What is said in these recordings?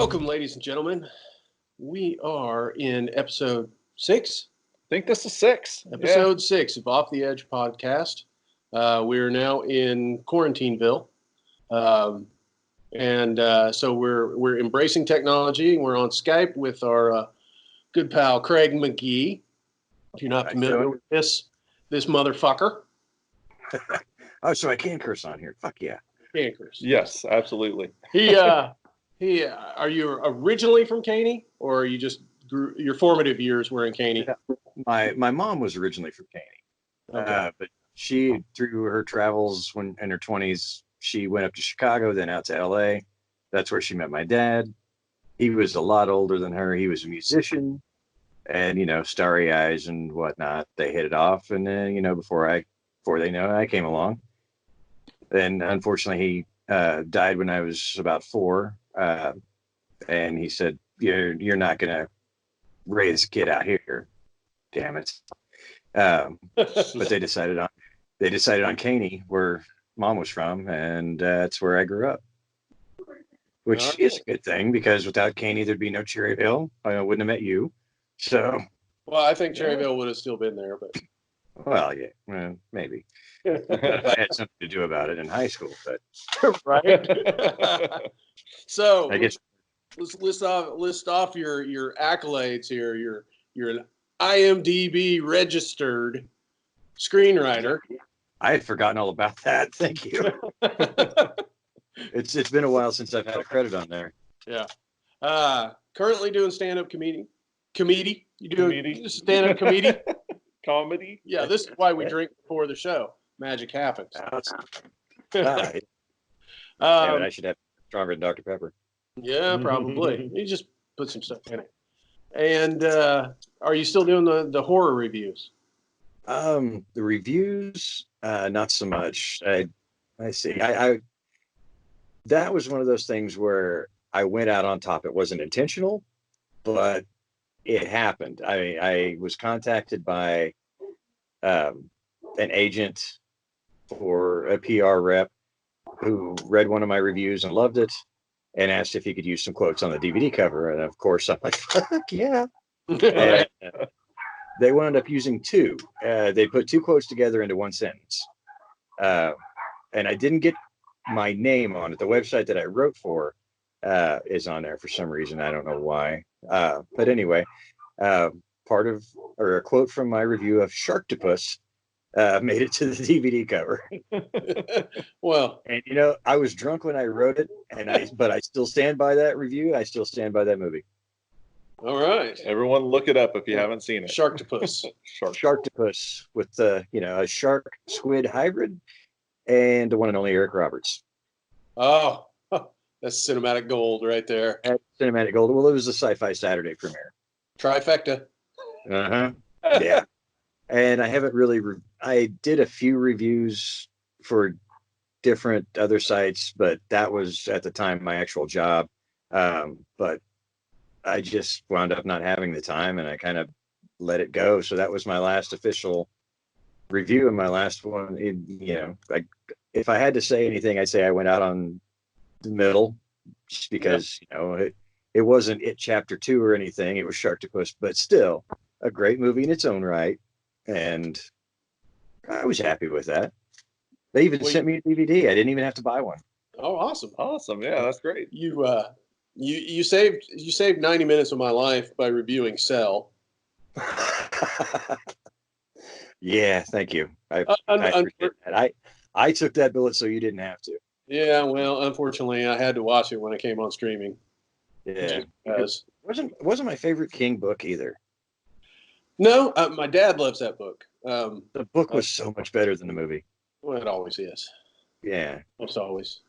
Welcome, ladies and gentlemen. We are in episode 6. I think this is 6. Episode 6 of Off the Edge podcast. We're now in Quarantine-Ville. So we're embracing technology. We're on Skype with our good pal Craig McGee. If you're not familiar with this motherfucker. Oh, so I can curse on here. Fuck yeah. Can curse. Yes, absolutely. Are you originally from Caney, or you just grew, your formative years were in Caney? My mom was originally from Caney. Okay. But she, through her travels when in her 20s, she went up to Chicago, then out to LA. That's where she met my dad. He was a lot older than her. He was a musician, and starry eyes and whatnot. They hit it off, and then before they know it, I came along. And unfortunately, he died when I was about 4. And he said, "You're not gonna raise a kid out here, damn it." But they decided on Caney, where Mom was from, and that's where I grew up, which is a good thing because without Caney, there'd be no Cherryville. I wouldn't have met you. So, well, I think Cherryville would have still been there, but well, yeah, maybe. I had something to do about it in high school, but right. So I guess let's list off your accolades here. You're an IMDb registered screenwriter. I had forgotten all about that. Thank you. It's been a while since I've had a credit on there. Yeah. Currently doing stand-up comedy. You do stand-up comedy? Comedy? Yeah, this is why we drink before the show. Magic happens. I should have stronger than Dr. Pepper. Yeah, probably. You just put some stuff in it. And are you still doing the horror reviews? The reviews, not so much. I see. I that was one of those things where I went out on top. It wasn't intentional, but it happened. I was contacted by an agent for a PR rep who read one of my reviews and loved it and asked if he could use some quotes on the DVD cover. And of course, I'm like, fuck yeah. And, they wound up using 2. They put 2 quotes together into one sentence. And I didn't get my name on it. The website that I wrote for is on there for some reason. I don't know why. But anyway, a quote from my review of Sharktopus made it to the DVD cover. Well, and I was drunk when I wrote it, but I still stand by that review. I still stand by that movie. All right. Everyone look it up if you haven't seen it. Sharktopus. Sharktopus with a shark squid hybrid and the one and only Eric Roberts. Oh, that's cinematic gold right there. Cinematic gold. Well, it was a Sci-Fi Saturday premiere. Trifecta. Uh-huh. Yeah. And I haven't really, I did a few reviews for different other sites, but that was at the time my actual job. But I just wound up not having the time and I kind of let it go. So that was my last official review and my last one. If I had to say anything, I'd say I went out on the middle just because, it wasn't It Chapter 2 or anything. It was Sharktopus, but still a great movie in its own right. And I was happy with that. They even sent me a DVD. I didn't even have to buy one. Oh, awesome. Awesome. Yeah, that's great. You saved 90 minutes of my life by reviewing Cell. Yeah, thank you. I appreciate that. I took that bullet so you didn't have to. Yeah, well, unfortunately, I had to watch it when it came on streaming. Yeah, it wasn't my favorite King book either. No, my dad loves that book. The book was so much better than the movie. Well, it always is. Yeah, almost always.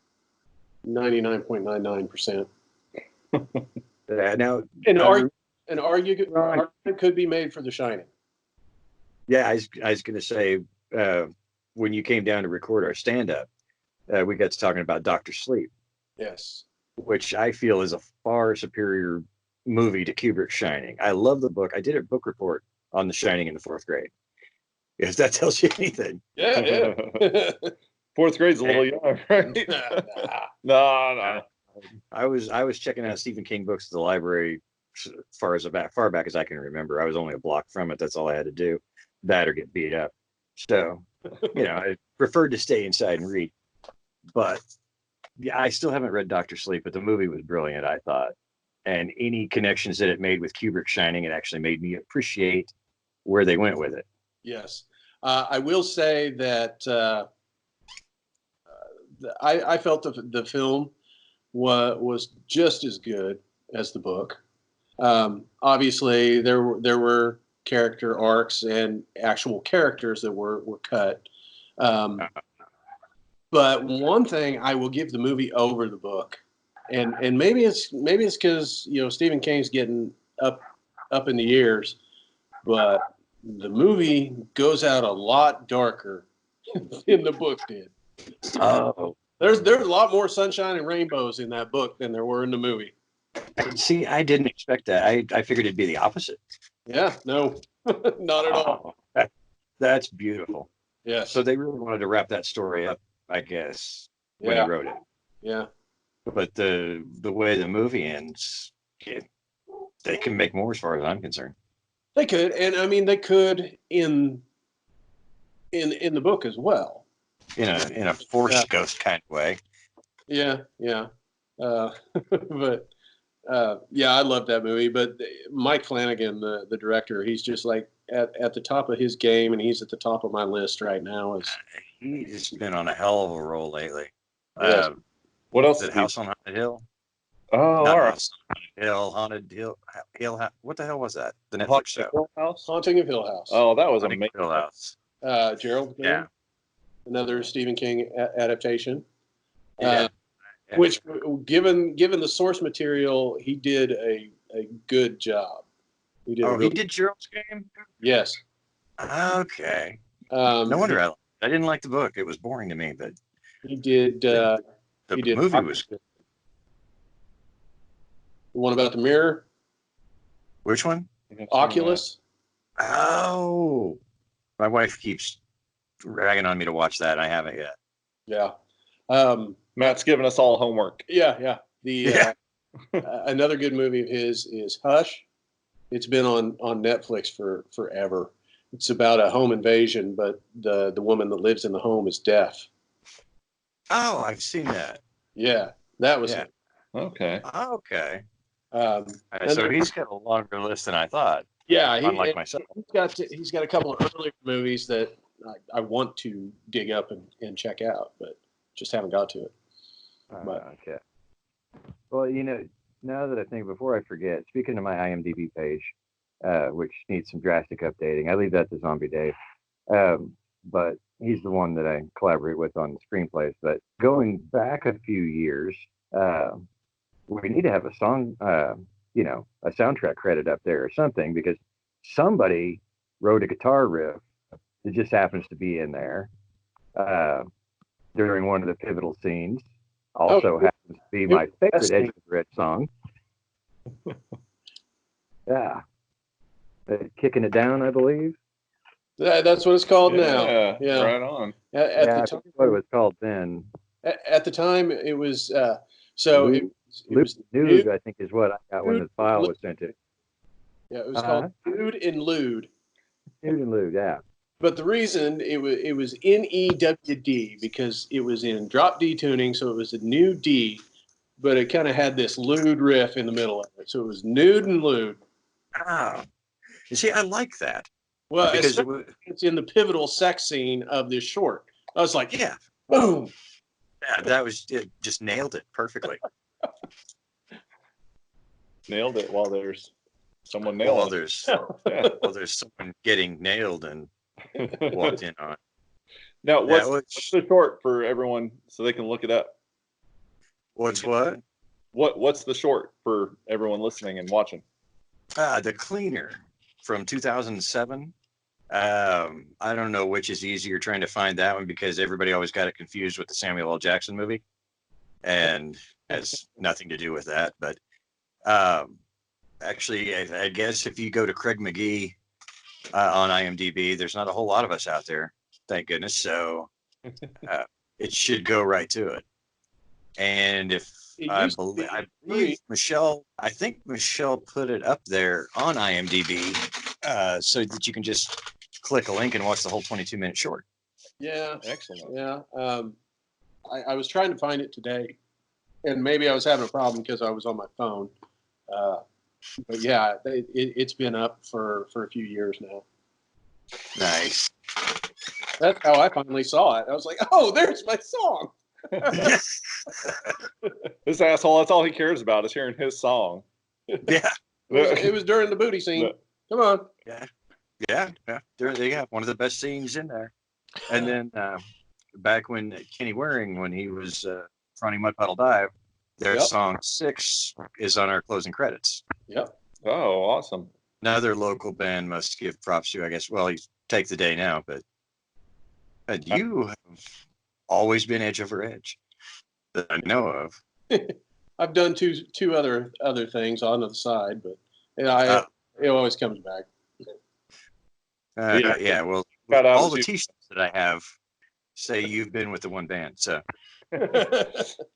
99.99%. Now, an argument could be made for The Shining. Yeah, I was going to say, when you came down to record our stand-up, we got to talking about Dr. Sleep. Yes. Which I feel is a far superior movie to Kubrick's Shining. I love the book. I did a book report on The Shining in the 4th grade. If that tells you anything. Yeah. 4th grade's a little young, right? No. I was checking out Stephen King books at the library far back as I can remember. I was only a block from it. That's all I had to do, that or get beat up. So, I preferred to stay inside and read. But yeah, I still haven't read Doctor Sleep, but the movie was brilliant, I thought. And any connections that it made with Kubrick Shining, it actually made me appreciate where they went with it. Yes. I will say that I felt the film was just as good as the book. Obviously, there were character arcs and actual characters that were cut. But one thing I will give the movie over the book, and maybe it's because Stephen King's getting up in the years, but the movie goes out a lot darker than the book did. Oh, there's a lot more sunshine and rainbows in that book than there were in the movie. See, I didn't expect that. I figured it'd be the opposite. Yeah, no, not at all. That's beautiful. Yeah. So they really wanted to wrap that story up, I guess, when he wrote it. Yeah. But the way the movie ends, they can make more as far as I'm concerned. They could, and I mean they could in the book as well. In a Force Ghost kind of way. Yeah. But I love that movie. But Mike Flanagan, the director, he's just like at the top of his game, and he's at the top of my list right now. He's been on a hell of a roll lately. Yes. What else? Is it House on Haunted Hill? Oh, Not all right. House on Haunted Hill. What the hell was that? The Netflix show. Haunting of Hill House. Oh, that was Haunting amazing. of Hill House. Gerald. Yeah. Another Stephen King adaptation. Yeah. Which, given the source material, he did a good job. He did Gerald's Game? Yes. Okay. No wonder I didn't like the book. It was boring to me, but he did. The movie was good. The one about the mirror? Which one? Oculus? Oh. My wife keeps ragging on me to watch that. I haven't yet. Yeah. Matt's giving us all homework. Yeah. Another good movie of his is Hush. It's been on Netflix for forever. It's about a home invasion, but the woman that lives in the home is deaf. Oh, I've seen that. Yeah, that was it. Okay. Okay. So he's got a longer list than I thought. Yeah, unlike myself. He's got a couple of earlier movies that I want to dig up and check out, but just haven't got to it. Okay. Well, now that I think, before I forget, speaking of my IMDb page, which needs some drastic updating, I leave that to Zombie Dave. But he's the one that I collaborate with on screenplays. But going back a few years, we need to have a song, a soundtrack credit up there or something, because somebody wrote a guitar riff that just happens to be in there during one of the pivotal scenes. Also happens to be my favorite Edge of the Red song. Yeah. Kicking It Down, I believe. That's what it's called now. Yeah. Right on. At the time, what it was called then. At the time, it was it was Nude, I think, is what I got when the file was sent to. Yeah, it was called Nude and Lewd. Nude and Lewd, yeah. But the reason it was NEWD because it was in drop D tuning, so it was a new D, but it kind of had this lewd riff in the middle of it. So it was Nude and Lewd. Oh, you see, I like that. Well, because it's in the pivotal sex scene of this short. I was like, yeah, boom. Yeah, that was it. Just nailed it perfectly. Nailed it while there's someone nailing while there's someone getting nailed and walked in on. Now, what's the short for everyone so they can look it up? What's What's the short for everyone listening and watching? The Cleaner from 2007. I don't know which is easier, trying to find that one, because everybody always got it confused with the Samuel L. Jackson movie, and has nothing to do with that. But actually, I guess if you go to Craig McGee on IMDb, there's not a whole lot of us out there, thank goodness. So it should go right to it. And if I believe Michelle. I think Michelle put it up there on IMDb, so that you can just click a link and watch the whole 22-minute short. Yeah, Excellent. yeah. I was trying to find it today, and maybe I was having a problem because I was on my phone. But yeah, it's been up for a few years now. Nice. That's how I finally saw it. I was like, oh, there's my song. This asshole, that's all he cares about is hearing his song. Yeah. It was during the booty scene. Come on. Yeah. There you go. One of the best scenes in there. And then back when Kenny Waring, when he was fronting Mud Puddle Dive, their song 6 is on our closing credits. Yep. Oh, awesome. Another local band must give props to, I guess. Well, he's Take the Day now, but you have always been edge over edge that I know of. I've done two other things on the side, but it always comes back. Yeah, well, all the T-shirts that I have say you've been with the one band. So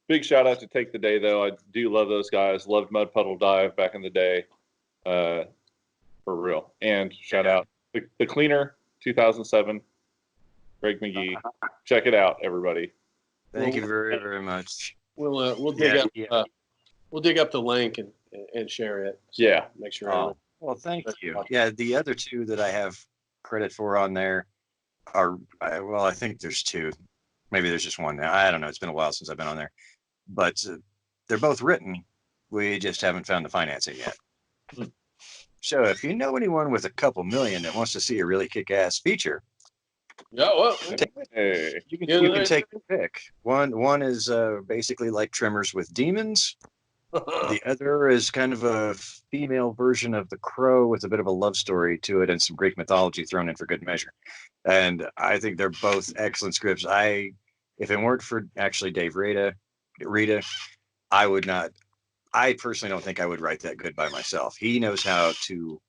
big shout out to Take the Day, though. I do love those guys. Loved Mud Puddle Dive back in the day, for real. And shout out the Cleaner 2007, Greg McGee. Check it out, everybody. Thank you very, very much. We'll dig up the link and share it. So yeah. Make sure. Well, thank you. Yeah, the other two that I have credit for on there are, I think there's 2. Maybe there's just one now. I don't know. It's been a while since I've been on there. But they're both written. We just haven't found the financing yet. So if you know anyone with a couple million that wants to see a really kick-ass feature, yeah, well, you can take the pick. One is basically like Tremors with demons. The other is kind of a female version of The Crow with a bit of a love story to it and some Greek mythology thrown in for good measure. And I think they're both excellent scripts. If it weren't for actually Dave Rita, I personally don't think I would write that good by myself. He knows how to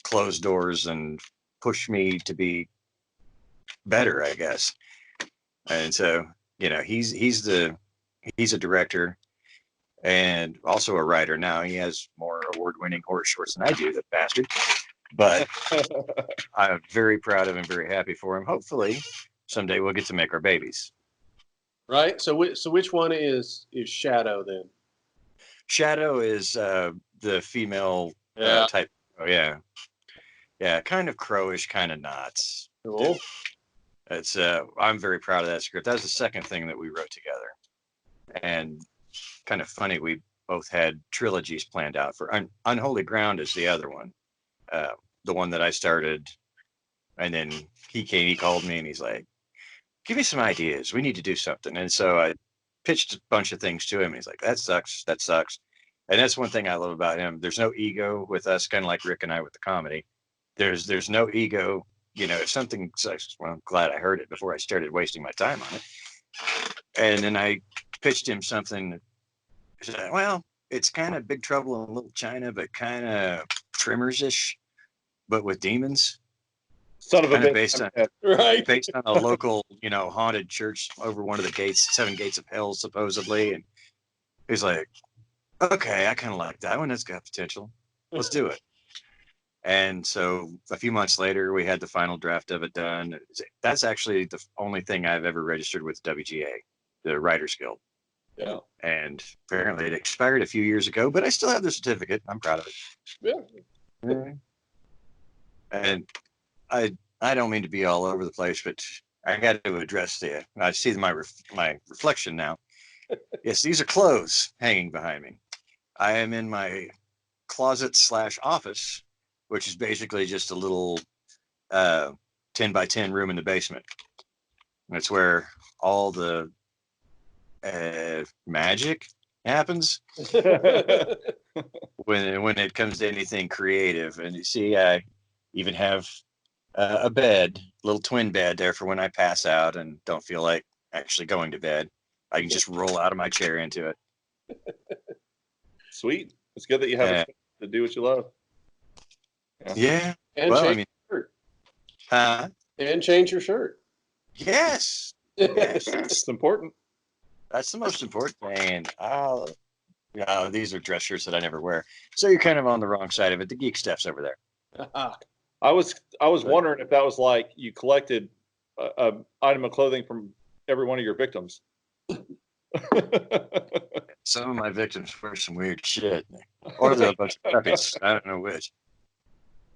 close doors and push me to be better, I guess. And so, he's a director and also a writer. Now he has more award-winning horror shorts than I do, that bastard. But I'm very proud of him, very happy for him. Hopefully someday we'll get to make our babies. Right. So which one is Shadow then? Shadow is the female type. Oh yeah. Yeah, kind of crowish, kind of not. Cool. It's I'm very proud of that script. That was the second thing that we wrote together. And kind of funny, we both had trilogies planned out for Unholy Ground is the other one. The one that I started, and then he called me and he's like, give me some ideas. We need to do something. And so I pitched a bunch of things to him. He's like, that sucks. And that's one thing I love about him. There's no ego with us, kind of like Rick and I with the comedy. There's no ego. If something sucks, well, I'm glad I heard it before I started wasting my time on it. And then I pitched him something. He said, well, it's kind of Big Trouble in Little China, but kind of Tremors-ish, but with demons. Son of a bitch. Based on a local, haunted church over one of the 7 gates of hell, supposedly. And he's like, okay, I kind of like that one. That's got potential. Let's do it. And so a few months later, we had the final draft of it done. That's actually the only thing I've ever registered with WGA, the Writers Guild. Yeah. And apparently it expired a few years ago, but I still have the certificate. I'm proud of it. Yeah. And I don't mean to be all over the place, but I got to address I see my reflection now. Yes, these are clothes hanging behind me. I am in my closet/office, which is basically just a little 10 by 10 room in the basement. That's where all the magic happens when it comes to anything creative. And you see, I even have a bed, little twin bed there for when I pass out and don't feel like actually going to bed. I can just roll out of my chair into it. Sweet. It's good that you have to do what you love. Yeah. And change your shirt. And change your shirt. Yes. It's important. That's the most important thing. These are dress shirts that I never wear. So you're kind of on the wrong side of it. The geek stuff's over there. I was wondering if that was like you collected a item of clothing from every one of your victims. Some of my victims wear some weird shit, or they're a bunch of puppies. I don't know which.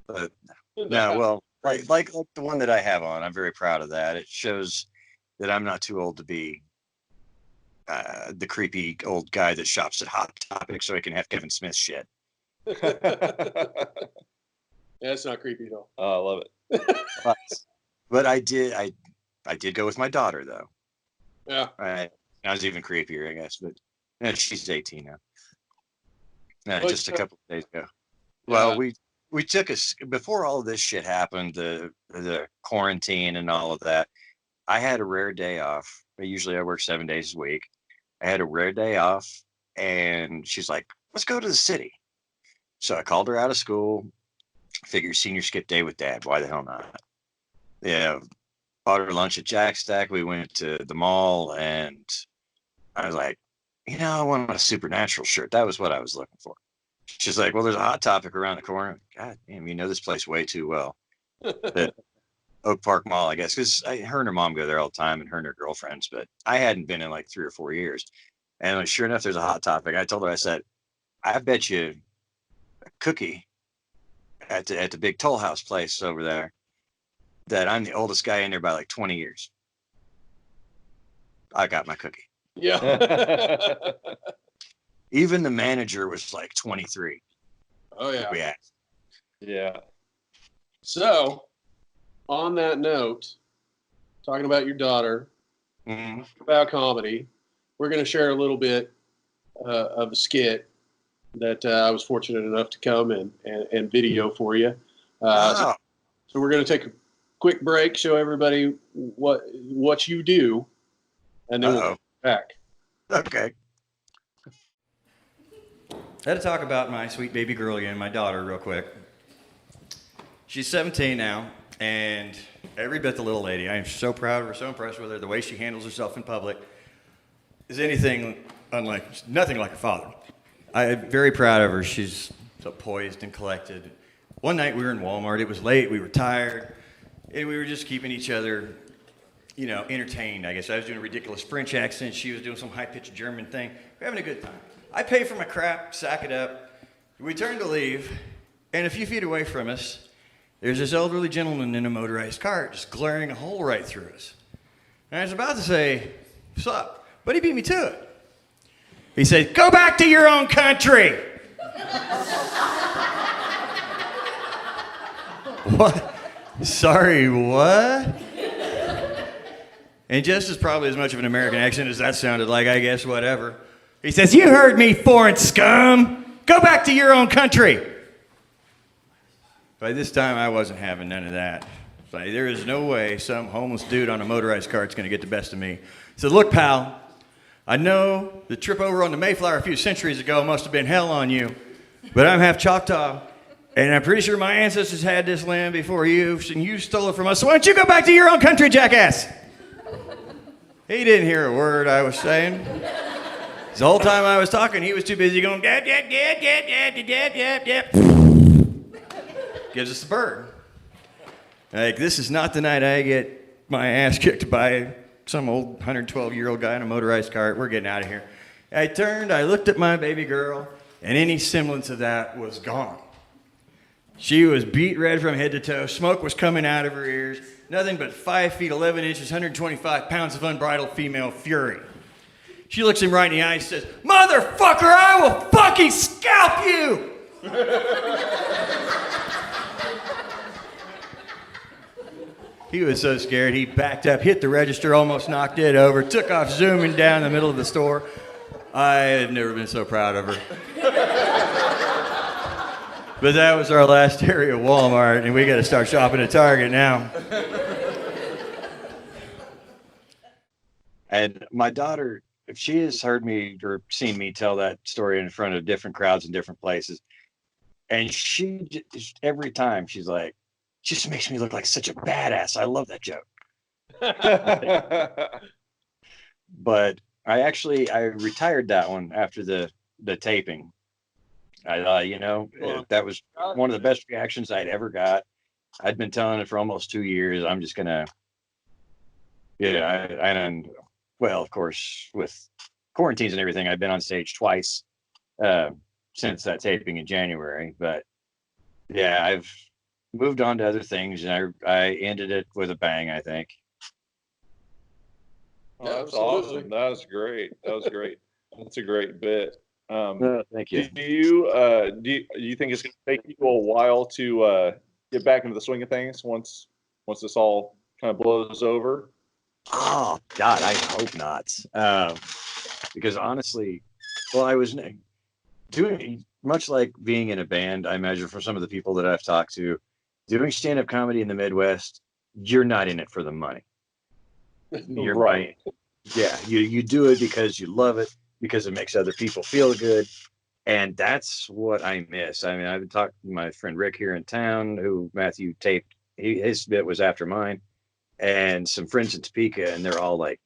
But no, well, like the one that I have on, I'm very proud of that. It shows that I'm not too old to be the creepy old guy that shops at Hot Topic, so I can have Kevin Smith shit. That's not creepy at all. Oh, I love it. But I did go with my daughter though. Yeah. That was even creepier, I guess. But she's 18 now. Just a couple of days ago. Well, we took before all of this shit happened, the quarantine and all of that. I had a rare day off. Usually I work 7 days a week. I had a rare day off, and she's like, "Let's go to the city." So I called her out of school. Figure senior skip day with Dad. Why the hell not? Yeah. Bought her lunch at Jack Stack. We went to the mall, and I was like, I want a Supernatural shirt. That was what I was looking for. She's like, "Well, there's a Hot Topic around the corner." God damn, you know this place way too well. But Oak Park Mall, I guess, because her and her mom go there all the time, and her and her girlfriends. But I hadn't been in like 3 or 4 years. And sure enough, there's a Hot Topic. I told her, I said, "I bet you a cookie at the big Toll House place over there that I'm the oldest guy in there by like 20 years. I got my cookie." Yeah. Even the manager was like 23. Oh yeah. We asked. Yeah. So, on that note, talking about your daughter, about comedy, we're going to share a little bit of a skit that I was fortunate enough to come and video for you. So we're going to take a quick break, show everybody what you do, and then we'll come back. Okay. I had to talk about my sweet baby girl again, my daughter, real quick. She's 17 now, and every bit the little lady. I am so proud of her, so impressed with her. The way she handles herself in public is nothing like her father. I'm very proud of her. She's so poised and collected. One night we were in Walmart. It was late. We were tired, and we were just keeping each other, entertained. I guess I was doing a ridiculous French accent. She was doing some high-pitched German thing. We're having a good time. I pay for my crap, sack it up. We turn to leave, and a few feet away from us, there's this elderly gentleman in a motorized cart just glaring a hole right through us. And I was about to say, "What's up?" But he beat me to it. He said, "Go back to your own country." What? Sorry, what? And just probably as much of an American accent as that sounded like, I guess, whatever. He says, "You heard me, foreign scum. Go back to your own country." By this time, I wasn't having none of that. Like, there is no way some homeless dude on a motorized cart's going to get the best of me. He said, "Look, pal, I know the trip over on the Mayflower a few centuries ago must have been hell on you, but I'm half Choctaw, and I'm pretty sure my ancestors had this land before you, and you stole it from us, so why don't you go back to your own country, jackass?" He didn't hear a word I was saying. The whole time I was talking, he was too busy going, "Get. Gives us the bird. Like, this is not the night I get my ass kicked by some old 112-year-old guy in a motorized cart. We're getting out of here. I turned, I looked at my baby girl, and any semblance of that was gone. She was beat red from head to toe. Smoke was coming out of her ears. Nothing but 5 feet 11 inches, 125 pounds of unbridled female fury. She looks him right in the eye and says, "Motherfucker, I will fucking scalp you!" He was so scared, he backed up, hit the register, almost knocked it over, took off zooming down the middle of the store. I have never been so proud of her. But that was our last area of Walmart, and we got to start shopping at Target now. And my daughter, if she has heard me or seen me tell that story in front of different crowds in different places, and she just, every time she's like, "Just makes me look like such a badass." I love that joke. But I retired that one after the taping. I thought, Well, that was one of the best reactions I'd ever got. I'd been telling it for almost 2 years. I'm just gonna, well, of course, with quarantines and everything, I've been on stage twice since that taping in January. But yeah, I've moved on to other things, and I ended it with a bang, I think. Oh, that's awesome. That was great. That's a great bit. Thank you. Do you think it's going to take you a while to get back into the swing of things once this all kind of blows over? Oh God, I hope not. Because honestly, well, I was doing much like being in a band. I imagine for some of the people that I've talked to, doing stand-up comedy in the Midwest, you're not in it for the money. You're right. Yeah, you do it because you love it, because it makes other people feel good, and that's what I miss. I mean, I've been talking to my friend Rick here in town, who Matthew taped. His bit was after mine, and some friends in Topeka, and they're all like,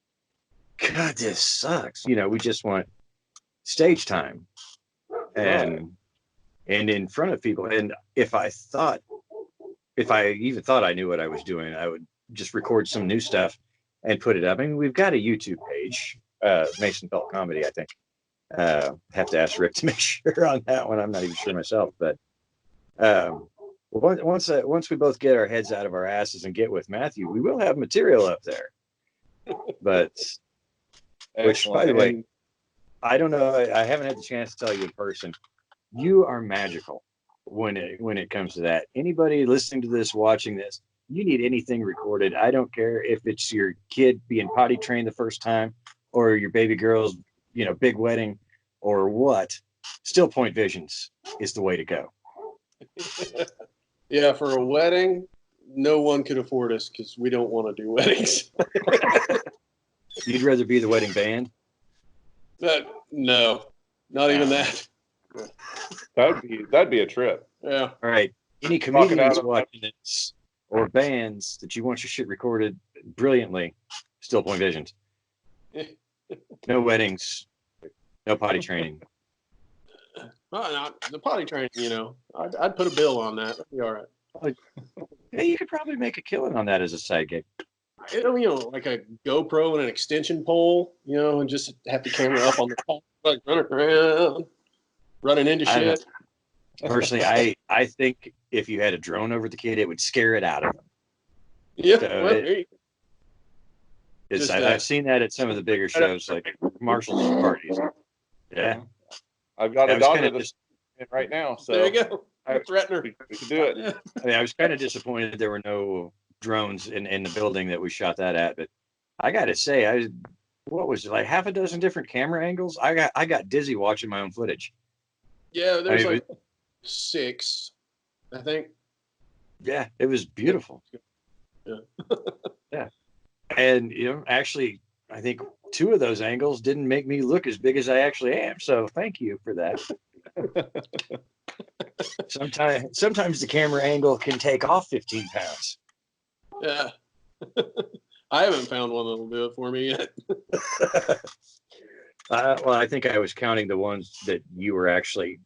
"God, this sucks." We just want stage time, and in front of people. And if I even thought I knew what I was doing, I would just record some new stuff and put it up. I mean, we've got a YouTube page, Mason Felt Comedy, I think. Have to ask Rick to make sure on that one. I'm not even sure myself, but once we both get our heads out of our asses and get with Matthew, we will have material up there. But which, by the way, I don't know. I haven't had the chance to tell you in person. You are magical when it comes to that. Anybody listening to this, watching this, you need anything recorded. I don't care if it's your kid being potty trained the first time, or your baby girl's, big wedding, or what. Still Point Visions is the way to go. Yeah, for a wedding, no one could afford us because we don't want to do weddings. You'd rather be the wedding band? No, not even that. That'd be a trip. Yeah. All right. Any comedians watching this or bands that you want your shit recorded brilliantly, Still Point Visions. No weddings, no potty training. The potty training, I'd put a bill on that. That'd be all right. Yeah, you could probably make a killing on that as a side gig. Like a GoPro and an extension pole, and just have the camera up on the top, like running around, running into shit. Personally, I think if you had a drone over the kid, it would scare it out of them. Yeah, So I've seen that at some of the bigger shows, like Marshall's parties. Yeah, I've got a daughter that's right now. So there you go. Threaten her. We can do it. I was kind of disappointed there were no drones in the building that we shot that at, but I got to say, what was it, like half a dozen different camera angles? I got dizzy watching my own footage. Yeah, there's 6, I think. Yeah, it was beautiful. Yeah. Yeah. And, actually, I think 2 of those angles didn't make me look as big as I actually am. So thank you for that. Sometimes the camera angle can take off 15 pounds. Yeah. I haven't found one that'll do it for me yet. Well, I think I was counting the ones that you were actually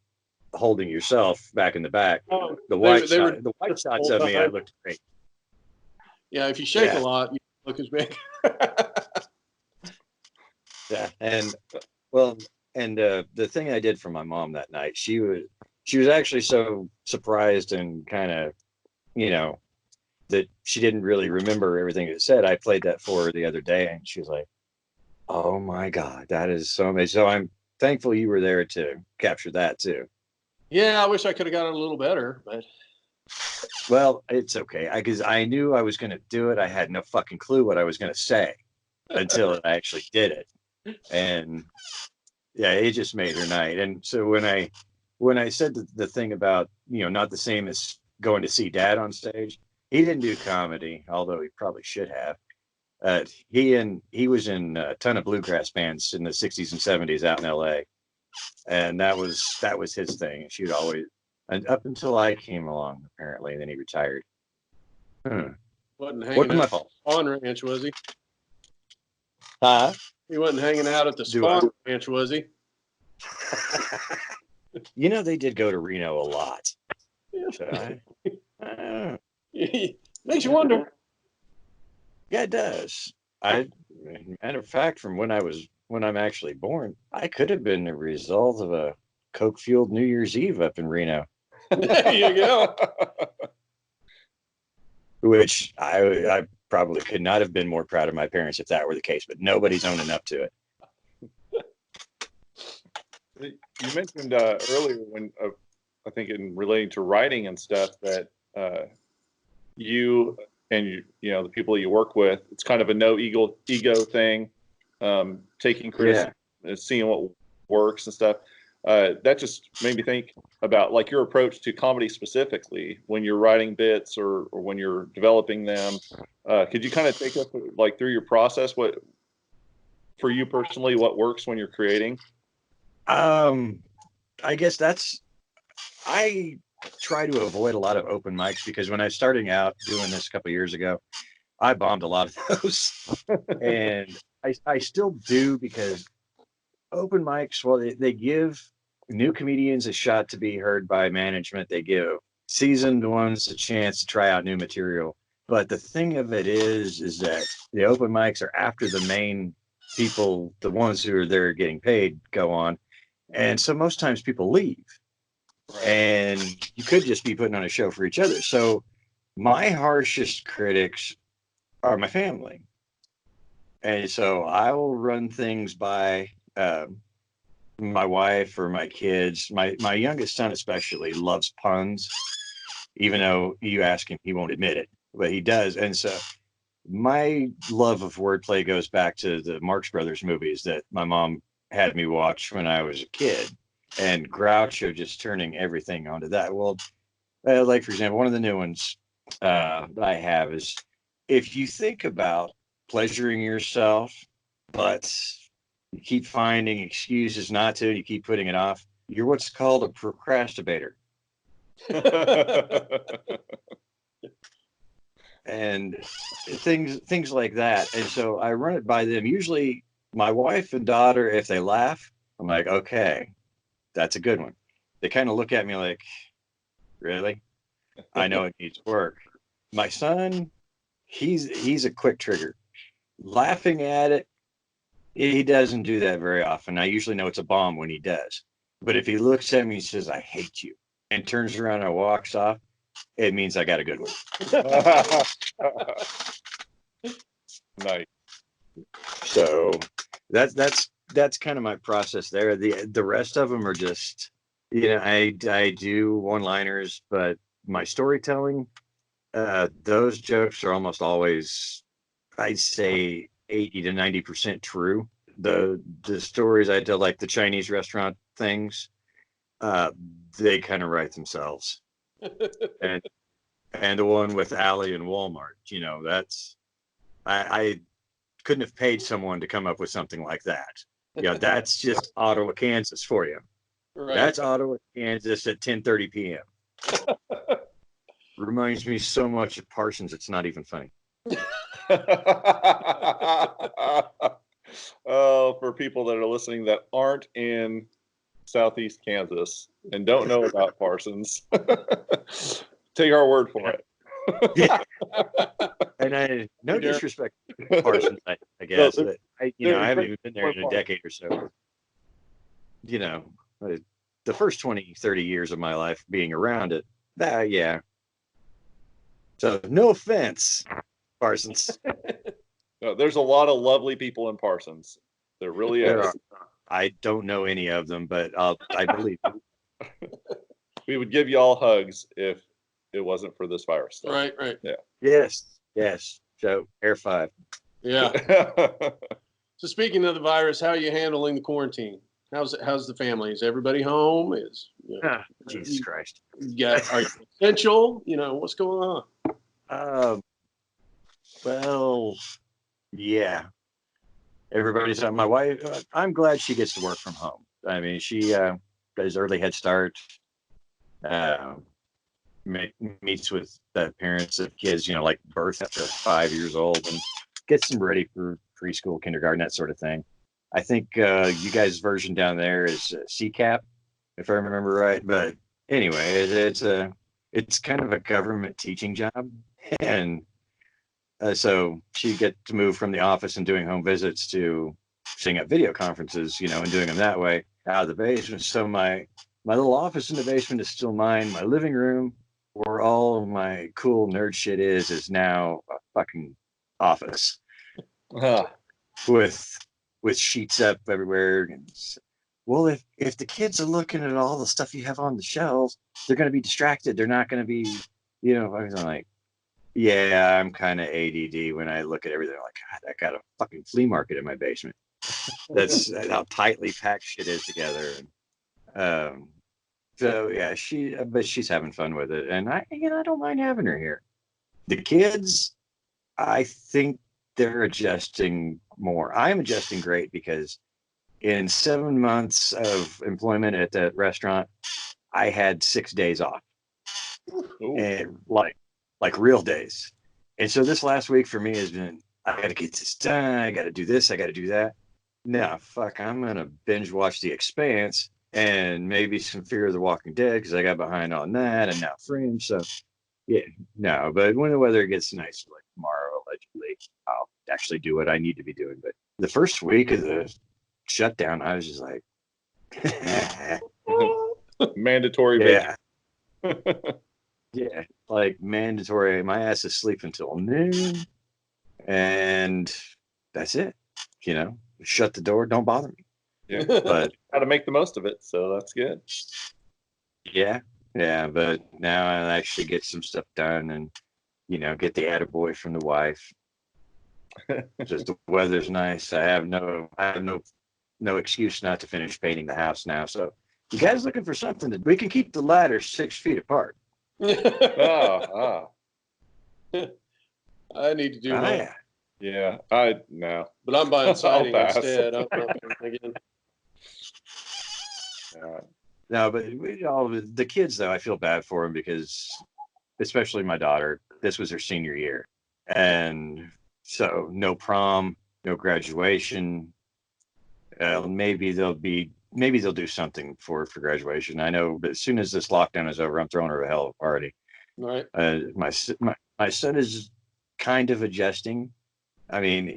holding yourself back in the back. Oh, the white shots of me, I looked great. Yeah, if you shake a lot, you look as big. Yeah, and the thing I did for my mom that night, she was actually so surprised and kind of, that she didn't really remember everything it said. I played that for her the other day, and she was like, "Oh my God, that is so amazing." So I'm thankful you were there to capture that too. Yeah, I wish I could have got it a little better, but. Well, it's okay, because I knew I was going to do it. I had no fucking clue what I was going to say until I actually did it. And yeah, it just made her night. And so when I said the thing about, not the same as going to see Dad on stage, he didn't do comedy, although he probably should have. He was in a ton of bluegrass bands in the 60s and 70s out in LA. And that was his thing. She would always, and up until I came along, apparently, and then he retired. Wasn't hanging out on ranch, was he? Huh? He wasn't hanging out at the Do I? Spawn Ranch, was he? You know, they did go to Reno a lot. Yeah. So I don't know. Makes you wonder. Yeah, it does. Matter of fact, from when I'm actually born, I could have been the result of a coke-fueled New Year's Eve up in Reno, There you go. which I probably could not have been more proud of my parents if that were the case, but nobody's owning up to it. You mentioned earlier when I think in relating to writing and stuff that you and you know the people you work with, it's kind of a no ego thing, taking criticism and seeing what works and stuff. That just made me think about like your approach to comedy specifically when you're writing bits or when you're developing them. Could you kind of take us like through your process? What for you personally, what works when you're creating? I guess I try to avoid a lot of open mics because when I was starting out doing this a couple of years ago, I bombed a lot of those. And I still do because open mics, well, they give new comedians a shot to be heard by management. They give seasoned ones a chance to try out new material. But the thing of it is that the open mics are after the main people, the ones who are there getting paid, go on. And so most times people leave. And you could just be putting on a show for each other. So my harshest critics are my family. And so I will run things by my wife or my kids. My youngest son especially loves puns, even though you ask him, he won't admit it, but he does. And so my love of wordplay goes back to the Marx Brothers movies that my mom had me watch when I was a kid. And Groucho just turning everything onto that. Well, like, for example, one of the new ones that I have is if you think about pleasuring yourself, but you keep finding excuses not to, you keep putting it off, you're what's called a procrastinator. And things like that. And so I run it by them. Usually my wife and daughter, if they laugh, I'm like, okay, that's a good one. They kind of look at me like, really? I know it needs work. My son, he's a quick trigger. Laughing at it, he doesn't do that very often. I usually know it's a bomb when he does. But if he looks at me and says, I hate you, and turns around and walks off, it means I got a good one. Nice. So that's kind of my process there. The rest of them are just, I do one-liners, but my storytelling, those jokes are almost always, I'd say 80 to 90% true. The stories I tell, like the Chinese restaurant things, they kind of write themselves. And the one with Allie and Walmart, that's I couldn't have paid someone to come up with something like that. That's just Ottawa, Kansas for you. Right. That's Ottawa, Kansas at 10:30 p.m. Reminds me so much of Parsons, it's not even funny. Oh, for people that are listening that aren't in Southeast Kansas and don't know about Parsons, take our word for it. Yeah. And no disrespect to Parsons, I guess, but I haven't even been there in a decade or so. The first 20, 30 years of my life being around it, yeah. So no offense, Parsons. No, there's a lot of lovely people in Parsons. There really is. I don't know any of them, but I believe you. We would give you all hugs if it wasn't for this virus stuff. Right. Yeah. Yes. So Air 5. Yeah. So speaking of the virus, how are you handling the quarantine? How's the family? Is everybody home? Jesus Christ. Are you essential? What's going on? Well, yeah. Everybody's on. My wife, I'm glad she gets to work from home. I mean, she does early Head Start, meets with the parents of kids, like birth up to 5 years old, and gets them ready for preschool, kindergarten, that sort of thing. I think you guys' version down there is CCAP, if I remember right. But anyway, it's kind of a government teaching job, and so she get to move from the office and doing home visits to setting up video conferences, and doing them that way out of the basement. So my little office in the basement is still mine. My living room, where all of my cool nerd shit is now a fucking office with sheets up everywhere. And well, if the kids are looking at all the stuff you have on the shelves, they're going to be distracted. They're not going to be, I was like, yeah, I'm kind of ADD when I look at everything. I'm like, God, I got a fucking flea market in my basement. That's how tightly packed shit is together. And, so yeah, but she's having fun with it, and I don't mind having her here. The kids, I think they're adjusting more. I'm adjusting great because in 7 months of employment at that restaurant, I had 6 days off. Ooh. And like real days. And so this last week for me has been, I got to get this done. I got to do this. I got to do that. No, fuck, I'm going to binge watch The Expanse and maybe some Fear of the Walking Dead because I got behind on that, and now Fringe. So yeah, no, but when the weather gets nice, like tomorrow, allegedly, I'll actually do what I need to be doing. But the first week of the shutdown, I was just like, mandatory. Yeah. Yeah, like mandatory. My ass is sleep until noon, and that's it. Shut the door. Don't bother me. Yeah, but how to make the most of it. So that's good. Yeah, but now I actually get some stuff done, and get the attaboy from the wife. Just the weather's nice. I have no excuse not to finish painting the house now. So you guys looking for something that we can keep the ladder 6 feet apart. I need to do that. Yeah, no. But I'm buying siding instead. I'm again. No, but all of the kids, though, I feel bad for them because, especially my daughter, this was her senior year. And so no prom, no graduation. Maybe they'll do something for graduation. I know, but as soon as this lockdown is over, I'm throwing her a hell of a party. Right. My son is kind of adjusting. I mean,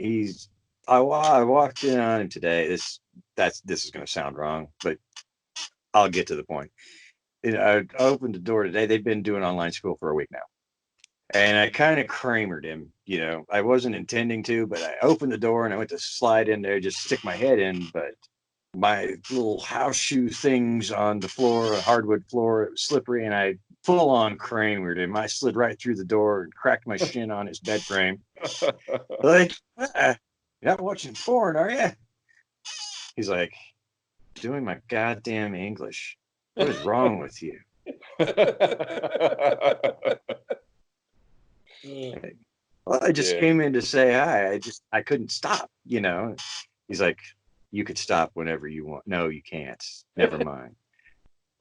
I walked in on him today. This is going to sound wrong, but I'll get to the point. I opened the door today. They've been doing online school for a week now. And I kind of Kramered him, I wasn't intending to, but I opened the door and I went to slide in there, just stick my head in. But my little house shoe things on the floor, a hardwood floor, it was slippery, and I full on Kramered him. I slid right through the door and cracked my shin on his bed frame. Like, you're not watching porn, are you? He's like, doing my goddamn English. What is wrong with you? Well, I just came in to say hi. I couldn't stop, He's like, you could stop whenever you want. No, you can't. Never mind.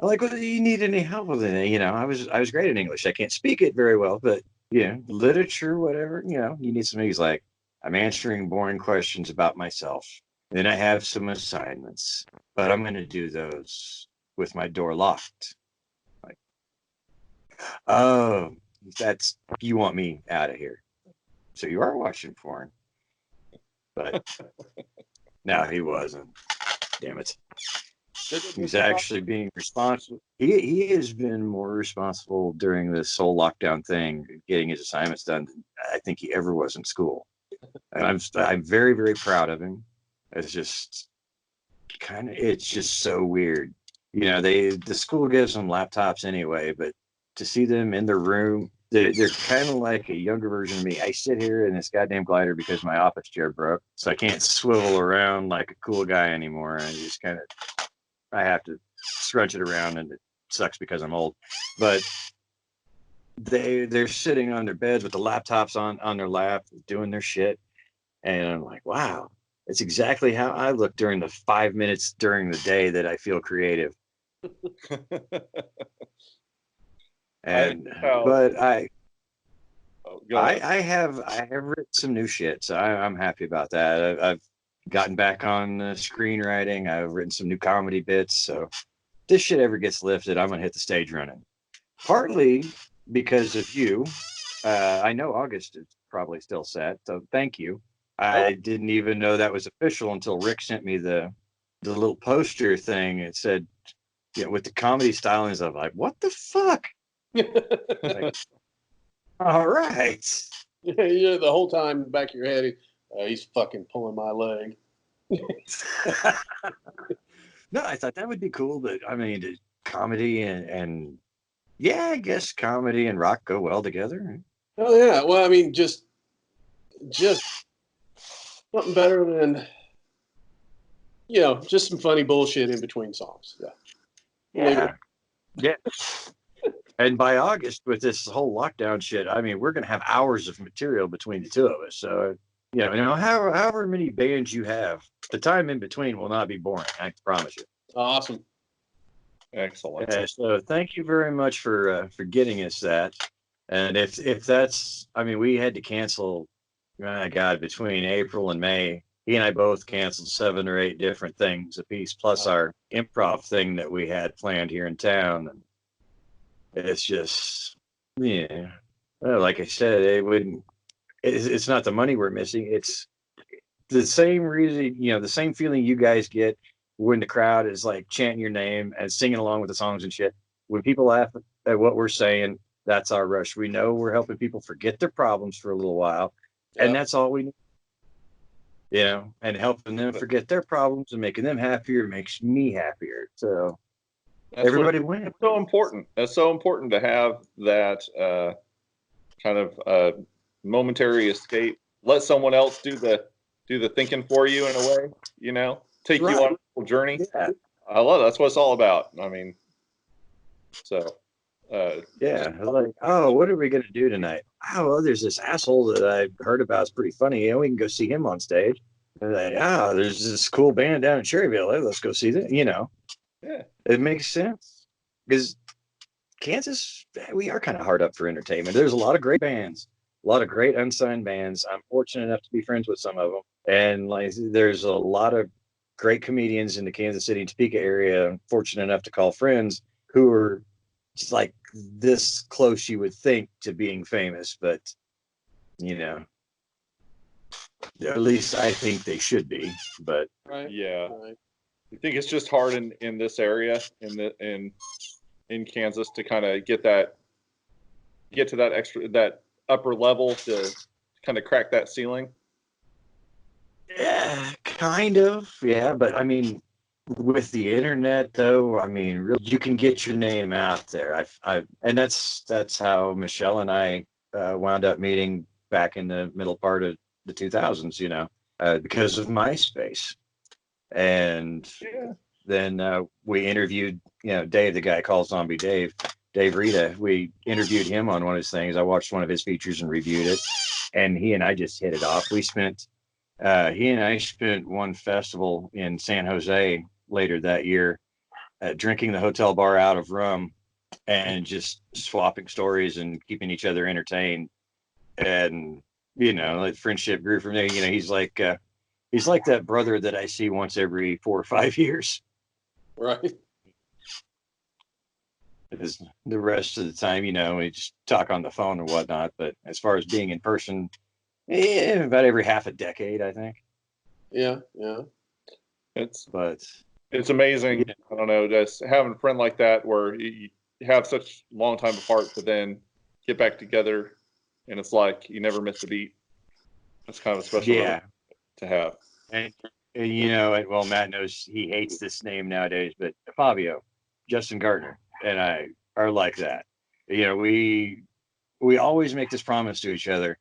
I'm like, well, do you need any help with it? I was great in English. I can't speak it very well, but literature, whatever, you need some. He's like, I'm answering boring questions about myself. Then I have some assignments, but I'm going to do those with my door locked. Like, oh, you want me out of here. So you are watching porn. But no, he wasn't. Damn it. He's actually being responsible. He has been more responsible during this whole lockdown thing, getting his assignments done, than I think he ever was in school. And I'm very, very proud of him. It's just so weird. The school gives them laptops anyway, but to see them in their room, they're kind of like a younger version of me. I sit here in this goddamn glider because my office chair broke, so I can't swivel around like a cool guy anymore. I just I have to scrunch it around, and it sucks because I'm old. But they're sitting on their beds with the laptops on their lap, doing their shit, and I'm like, wow, that's exactly how I look during the 5 minutes during the day that I feel creative. And I have written some new shit, so I'm happy about that. I've gotten back on screenwriting. I've written some new comedy bits. So if this shit ever gets lifted, I'm going to hit the stage running. Partly because of you. I know August is probably still set, so thank you. I didn't even know that was official until Rick sent me the little poster thing. It said, with the comedy stylings. I'm like, what the fuck? Like, all right. Yeah, the whole time in the back of your head, he's fucking pulling my leg. No, I thought that would be cool, but I mean, comedy and yeah, I guess comedy and rock go well together. Oh yeah, well, I mean, just something better than just some funny bullshit in between songs. Yeah. And by August, with this whole lockdown shit, I mean, we're gonna have hours of material between the two of us. So however many bands you have, the time in between will not be boring. I promise you. Awesome. Excellent. So thank you very much for getting us that. And if that's, I mean, we had to cancel, my God, between April and May, he and I both canceled 7 or 8 different things a piece, plus our improv thing that we had planned here in town. And it's just, yeah, well, like I said, it's not the money we're missing. It's the same reason, the same feeling you guys get when the crowd is like chanting your name and singing along with the songs and shit. When people laugh at what we're saying, that's our rush. We know we're helping people forget their problems for a little while, and that's all we need. And helping them forget their problems and making them happier makes me happier. So everybody wins. That's so important. That's so important to have that kind of momentary escape. Let someone else do the thinking for you in a way. Take you on a little journey. Yeah. I love it. That's what it's all about. I mean, so. Like, oh, what are we going to do tonight? Oh, well, there's this asshole that I heard about. It's pretty funny. We can go see him on stage. And like, there's this cool band down in Cherryville. Hey, let's go see that. Yeah, it makes sense because Kansas, we are kind of hard up for entertainment. There's a lot of great bands, a lot of great unsigned bands. I'm fortunate enough to be friends with some of them, and like, there's a lot of great comedians in the Kansas City and Topeka area. I'm fortunate enough to call friends who are just like this close, you would think, to being famous, but at least I think they should be. But yeah, I think it's just hard in this area in Kansas to kind of get to that upper level to kind of crack that ceiling. Yeah, kind of. Yeah, but I mean, with the internet, though, I mean, really, you can get your name out there. And that's how Michelle and I wound up meeting back in the middle part of the 2000s. Because of MySpace, and then we interviewed, Dave, the guy called Zombie Dave Rita. We interviewed him on one of his things. I watched one of his features and reviewed it, and he and I just hit it off. He and I spent one festival in San Jose later that year, drinking the hotel bar out of rum and just swapping stories and keeping each other entertained. And, like, friendship grew from there. He's like that brother that I see once every 4 or 5 years. Right. Because the rest of the time, we just talk on the phone or whatnot. But as far as being in person, about every half a decade, I think. Yeah. It's amazing. I don't know, just having a friend like that where you have such long time apart, but then get back together, and it's like you never missed a beat. That's kind of a special moment to have. And well, Matt knows he hates this name nowadays, but Fabio, Justin Gardner, and I are like that. We always make this promise to each other.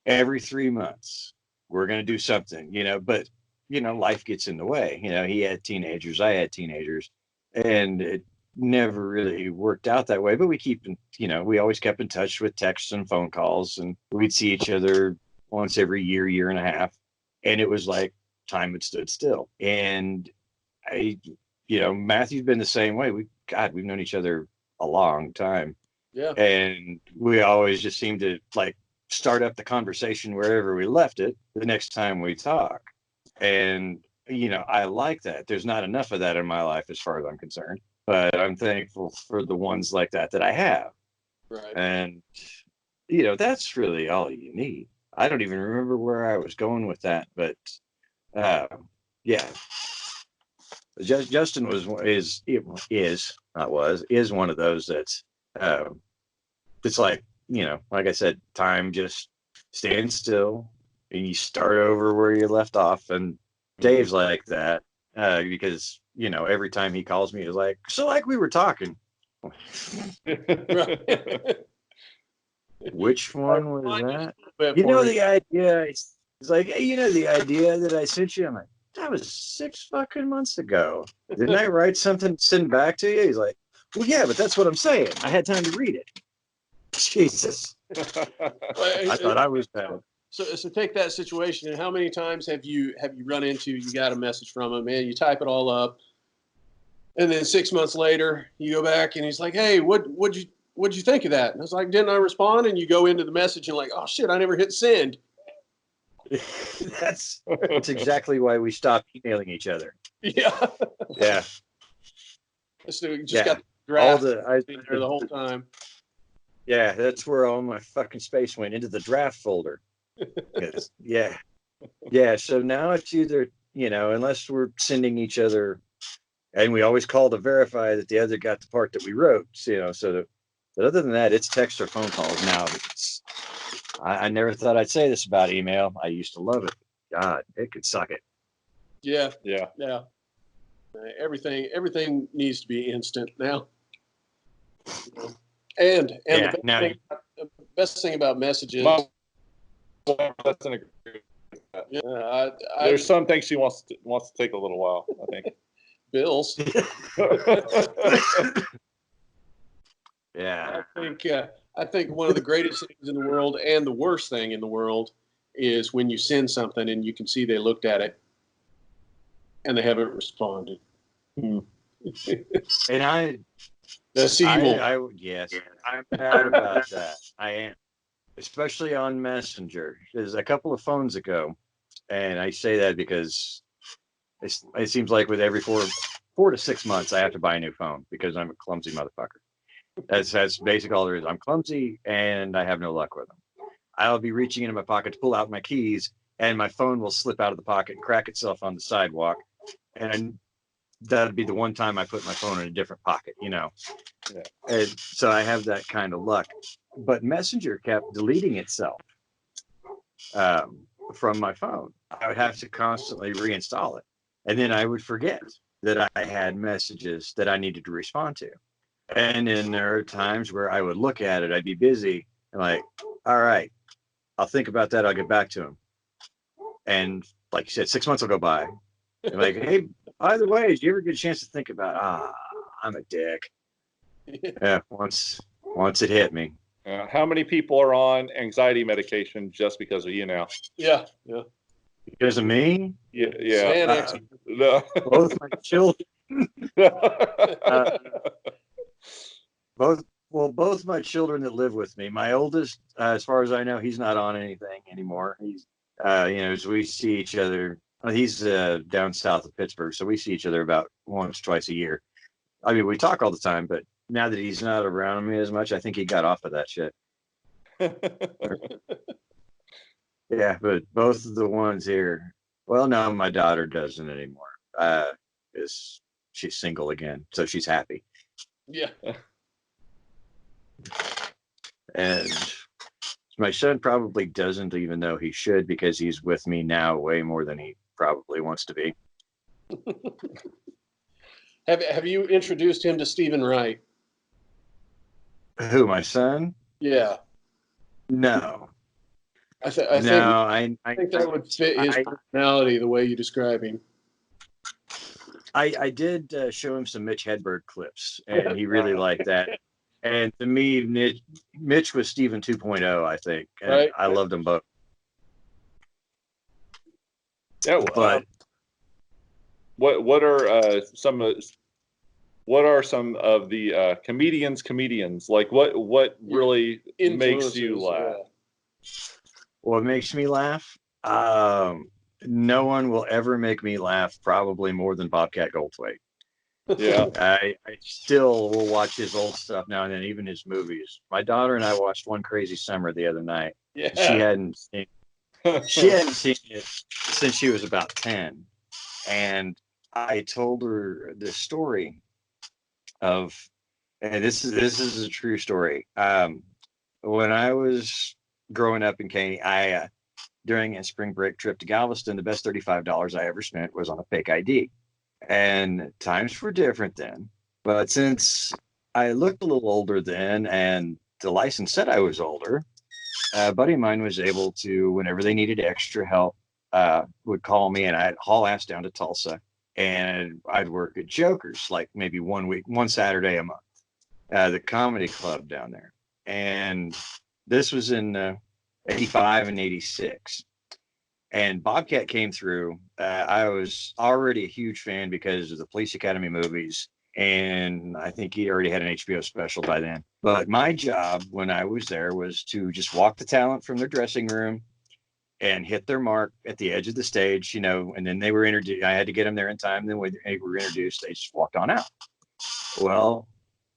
Every 3 months, we're going to do something, but, life gets in the way. He had teenagers, I had teenagers, and it never really worked out that way. But we always kept in touch with texts and phone calls, and we'd see each other once every year and a half. And it was like time had stood still. And Matthew's been the same way. We've known each other a long time. Yeah. And we always just seem to like start up the conversation wherever we left it the next time we talk. And, I like that. There's not enough of that in my life as far as I'm concerned, but I'm thankful for the ones like that I have. Right. And, that's really all you need. I don't even remember where I was going with that, but yeah. Justin is one of those that's it's like, like I said, time just stands still and you start over where you left off. And Dave's like that because, every time he calls me, he's like, so like we were talking. Which one was that? The idea. It's like, hey, the idea that I sent you. I'm like, that was 6 fucking months ago. Didn't I write something to send back to you? He's like, well, yeah, but that's what I'm saying. I had time to read it. Jesus. I thought I was bad. So take that situation, and how many times have you run into, you got a message from him, and you type it all up, and then 6 months later you go back and he's like, hey, what'd you think of that? And I was like, didn't I respond? And you go into the message and like, oh shit, I never hit send. That's exactly why we stopped emailing each other. Yeah. Yeah. So just got the draft the whole time. Yeah, that's where all my fucking space went, into the draft folder. Yeah. Yeah, so now it's either, unless we're sending each other, and we always call to verify that the other got the part that we wrote, but other than that, it's text or phone calls now. I never thought I'd say this about email. I used to love it. God, it could suck it. Yeah. Everything needs to be instant now. And the best thing about messages. That's an agreement. There's some things she wants to take a little while, I think. Bills. Yeah. I think one of the greatest things in the world and the worst thing in the world is when you send something and you can see they looked at it and they haven't responded. And that's evil. Yes, I'm bad about that. I am, especially on Messenger. There's a couple of phones ago, and I say that because it seems like with every 4 to 6 months, I have to buy a new phone because I'm a clumsy motherfucker. That's basically all there is. I'm clumsy and I have no luck with them. I'll be reaching into my pocket to pull out my keys, and my phone will slip out of the pocket and crack itself on the sidewalk. And that'd be the one time I put my phone in a different pocket, Yeah. And so I have that kind of luck. But Messenger kept deleting itself from my phone. I would have to constantly reinstall it. And then I would forget that I had messages that I needed to respond to. And then there are times where I would look at it, I'd be busy, and like, all right, I'll think about that. I'll get back to him. And like you said, 6 months will go by. And like, hey, by the way, did you ever get a chance to think about, I'm a dick. Yeah, once it hit me. How many people are on anxiety medication just because of you now? Yeah. Because of me? Yeah. No. Both my children. Both my children that live with me. My oldest, as far as I know, he's not on anything anymore. He's, as we see each other. He's down south of Pittsburgh, so we see each other about once, twice a year. I mean, we talk all the time, but now that he's not around me as much, I think he got off of that shit. Yeah, but both of the ones here. Well, no, my daughter doesn't anymore. She's single again, so she's happy. Yeah. And my son probably doesn't even know he should, because he's with me now way more than he probably wants to be. Have you introduced him to Stephen Wright? Who, my son? Yeah. No. I think that would fit his personality the way you describe him. I did show him some Mitch Hedberg clips, and he really liked that. And to me, Mitch was Steven 2.0, I think. And right. I loved them both. Yeah, but what are some of the comedians like? What really makes you laugh? What makes me laugh? no one will ever make me laugh probably more than Bobcat Goldthwait. Yeah. I still will watch his old stuff now and then, even his movies. My daughter and I watched One Crazy Summer the other night. Yeah. She hadn't seen it since she was about 10. And I told her the story of, and this is a true story. When I was growing up in Katy, during a spring break trip to Galveston, the best $35 I ever spent was on a fake ID. And times were different then. But since I looked a little older then and the license said I was older, a buddy of mine was able to, whenever they needed extra help, would call me and I'd haul ass down to Tulsa and I'd work at Joker's like maybe one Saturday a month, the comedy club down there. And this was in 85 and 86. And Bobcat came through. I was already a huge fan because of the Police Academy movies. And I think he already had an HBO special by then. But my job when I was there was to just walk the talent from their dressing room and hit their mark at the edge of the stage, and then they were introduced. I had to get them there in time. Then when they were introduced, they just walked on out. Well,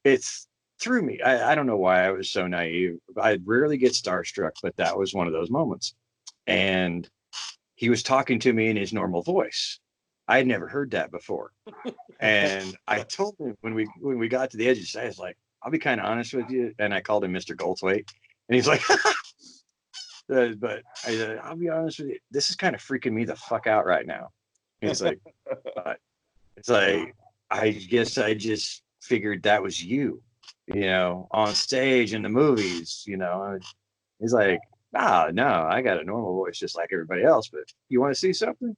it's threw me. I don't know why I was so naive. I rarely get starstruck, but that was one of those moments. And he was talking to me in his normal voice. I had never heard that before. And I told him when we got to the edge of the stage, I was like, I'll be kind of honest with you. And I called him Mr. Goldthwait. And he's like, but I said, I'll be honest with you. This is kind of freaking me the fuck out right now. It's like, I guess I just figured that was you, on stage in the movies, He's like, no, I got a normal voice just like everybody else, but you want to see something?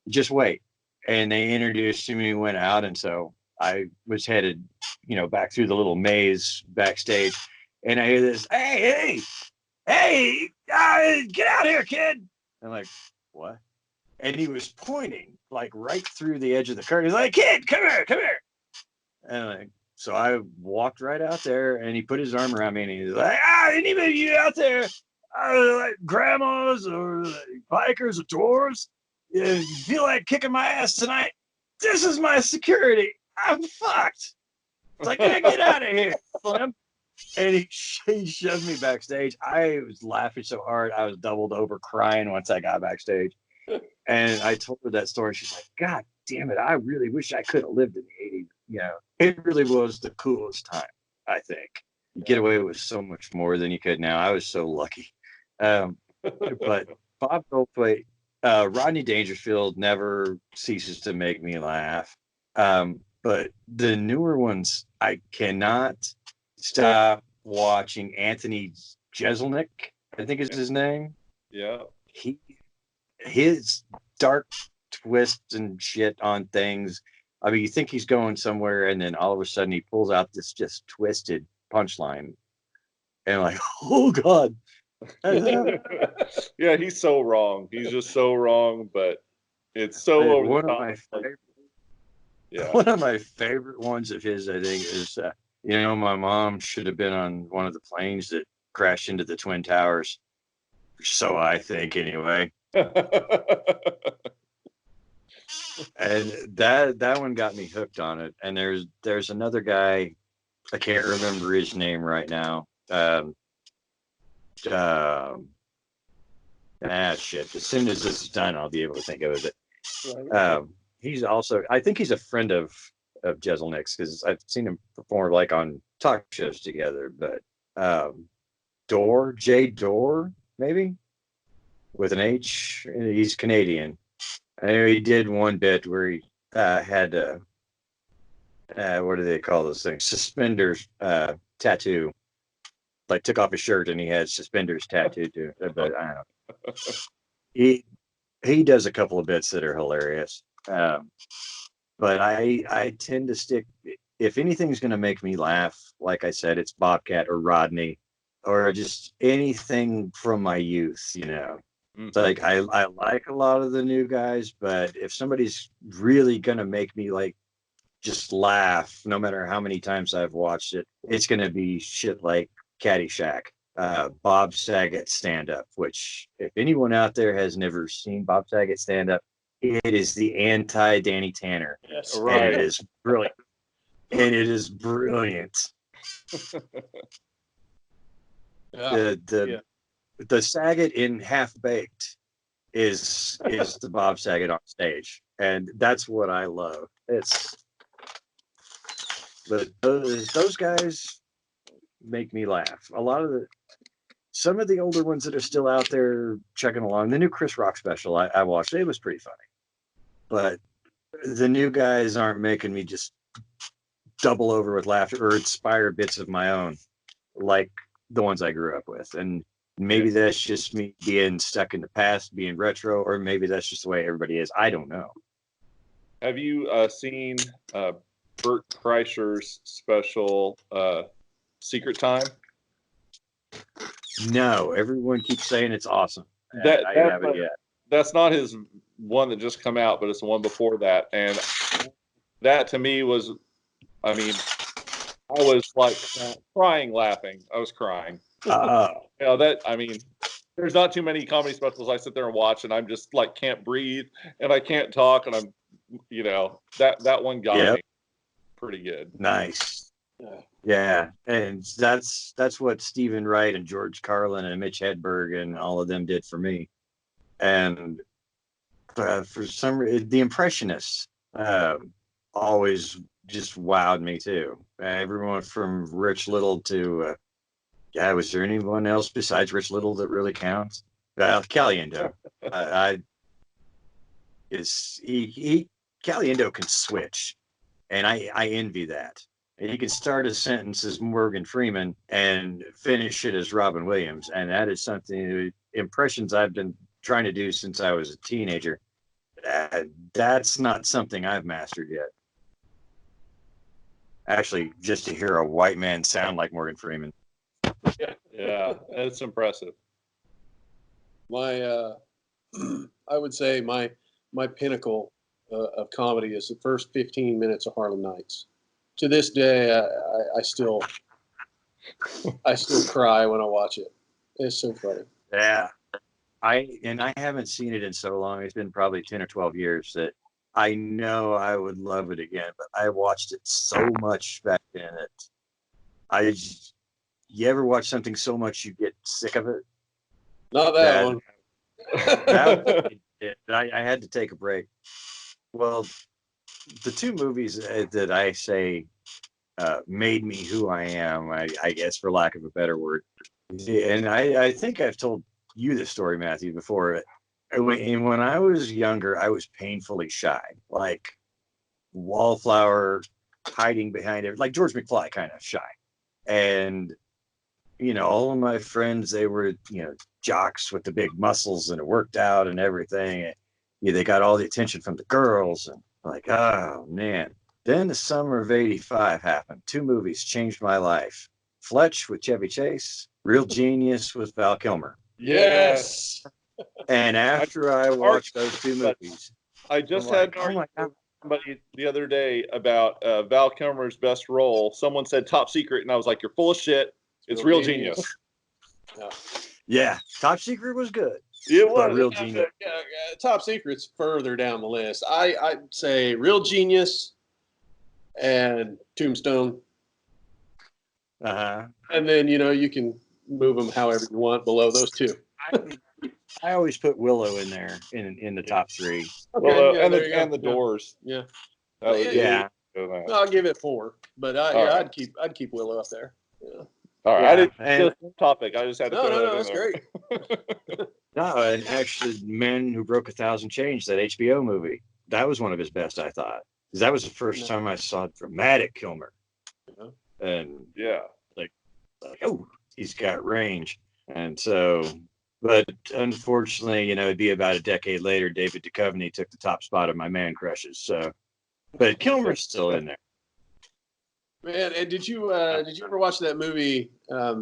Just wait. And they introduced me, went out. And so I was headed, back through the little maze backstage. And I hear this, hey, get out here, kid. I'm like, what? And he was pointing like right through the edge of the curtain. He's like, kid, come here. And so I walked right out there and he put his arm around me and he's like, anybody of you out there? Like grandmas or bikers or tours, if you feel like kicking my ass tonight, this is my security. I'm fucked. It's like, get out of here, Slim. And he shoved me backstage. I was laughing so hard, I was doubled over crying once I got backstage. And I told her that story. She's like, God damn it, I really wish I could have lived in the 80s. It really was the coolest time, I think. You get away with so much more than you could now. I was so lucky. But Bob Goldthwait, Rodney Dangerfield never ceases to make me laugh. But the newer ones, I cannot stop watching. Anthony Jeselnik, I think is his name. Yeah. His dark twists and shit on things. I mean, you think he's going somewhere, and then all of a sudden he pulls out this just twisted punchline, and I'm like, oh God. Yeah, he's so wrong. He's just so wrong, but it's so over one the of top. my favorite, Yeah. One of my favorite ones of his, I think, is my mom should have been on one of the planes that crashed into the Twin Towers. So I think, anyway. And that one got me hooked on it. And there's another guy, I can't remember his name right now. Shit. As soon as this is done, I'll be able to think of it. He's also, I think he's a friend of Jeselnik's because I've seen him perform like on talk shows together. But Jay Dorr, maybe with an H. He's Canadian. I know he did one bit where he had what do they call those things? Suspenders tattoo. Like took off his shirt and he had suspenders tattooed to it. But I don't know. He does a couple of bits that are hilarious. But I tend to stick, if anything's going to make me laugh, like I said, it's Bobcat or Rodney or just anything from my youth, It's like I like a lot of the new guys, but if somebody's really going to make me like just laugh, no matter how many times I've watched it, it's going to be shit like Caddyshack. Bob Saget stand-up, which if anyone out there has never seen Bob Saget stand-up, it is the anti-Danny Tanner. Yes. Right. And it is brilliant. And it is brilliant. Yeah. The Saget in Half Baked is the Bob Saget on stage, and that's what I love. But those guys make me laugh. Some of the older ones that are still out there chugging along. The new Chris Rock special I watched, it was pretty funny, but the new guys aren't making me just double over with laughter or inspire bits of my own like the ones I grew up with. And maybe that's just me being stuck in the past, being retro, or maybe that's just the way everybody is. I don't know. Have you seen Bert Kreischer's special Secret Time? No, everyone keeps saying it's awesome. I haven't yet. That's not his one that just come out, but it's the one before that. And that to me was, I mean, I was like crying, laughing. I was crying. There's not too many comedy specials I sit there and watch, and I'm just like can't breathe and I can't talk, and I'm, that one got me pretty good. Nice. Yeah, and that's what Stephen Wright and George Carlin and Mitch Hedberg and all of them did for me. And for some reason, the Impressionists always just wowed me too. Everyone from Rich Little to was there anyone else besides Rich Little that really counts? Caliendo. Caliendo can switch, and I envy that. And he can start a sentence as Morgan Freeman and finish it as Robin Williams, and that is something impressions I've been trying to do since I was a teenager. That's not something I've mastered yet. Actually, just to hear a white man sound like Morgan Freeman. Yeah, it's impressive. I would say my pinnacle of comedy is the first 15 minutes of Harlem Nights. To this day, I still cry when I watch it. It's so funny. Yeah, I haven't seen it in so long. It's been probably 10 or 12 years that I know I would love it again. But I watched it so much back then that you ever watch something so much you get sick of it? Not that one. I had to take a break. Well, the two movies that I say made me who I am, I guess, for lack of a better word. And I think I've told you this story, Matthew, before. When I was younger, I was painfully shy, like wallflower, hiding behind it, like George McFly kind of shy. And, all of my friends, they were, jocks with the big muscles and it worked out and everything. And, they got all the attention from the girls and like, oh, man. Then the summer of '85 happened. Two movies changed my life. Fletch with Chevy Chase, Real Genius with Val Kilmer. Yes. And after I watched those two movies, I just had somebody the other day about Val Kilmer's best role. Someone said Top Secret, and I was like, "You're full of shit. It's Real Genius." Yeah, Top Secret was good. It was. But Real Genius. Top Secret's further down the list. I'd say Real Genius and Tombstone. And then, you can move them however you want below those two. I always put Willow in there in the top three. Okay, and the Doors. Yeah. I'll give it 4, but I'd keep Willow up there. Yeah. All right, I didn't topic. I just had to. No, that's great. No, and actually, Men Who Broke 1,000 Chains, that HBO movie, that was one of his best, I thought. Because that was the first time I saw dramatic Kilmer. And like, oh, he's got range. And so, but unfortunately, it'd be about a decade later, David Duchovny took the top spot of my man crushes. So, but Kilmer's still in there. Man, and did you ever watch that movie? I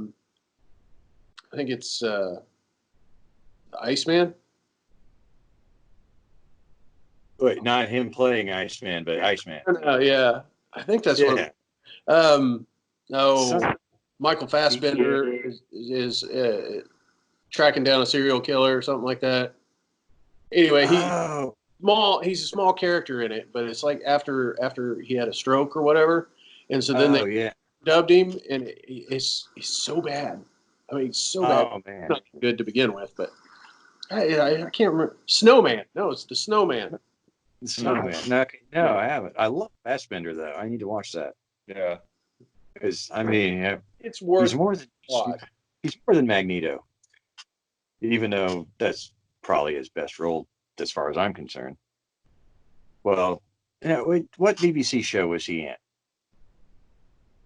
think it's Iceman. Wait, not him playing Iceman, but Iceman. Yeah, I think that's what. No, Michael Fassbender is tracking down a serial killer or something like that. Anyway, he's a small character in it, but it's like after he had a stroke or whatever, and so then they dubbed him, and it's so bad. I mean, it's so bad. Oh man, it's not good to begin with, but I can't remember. Snowman. No, it's the Snowman. Snowman. No, I haven't. I love Fassbender though. I need to watch that. Yeah, because I mean, it's worth. He's more than Magneto, even though that's probably his best role as far as I'm concerned. Well, what BBC show was he in?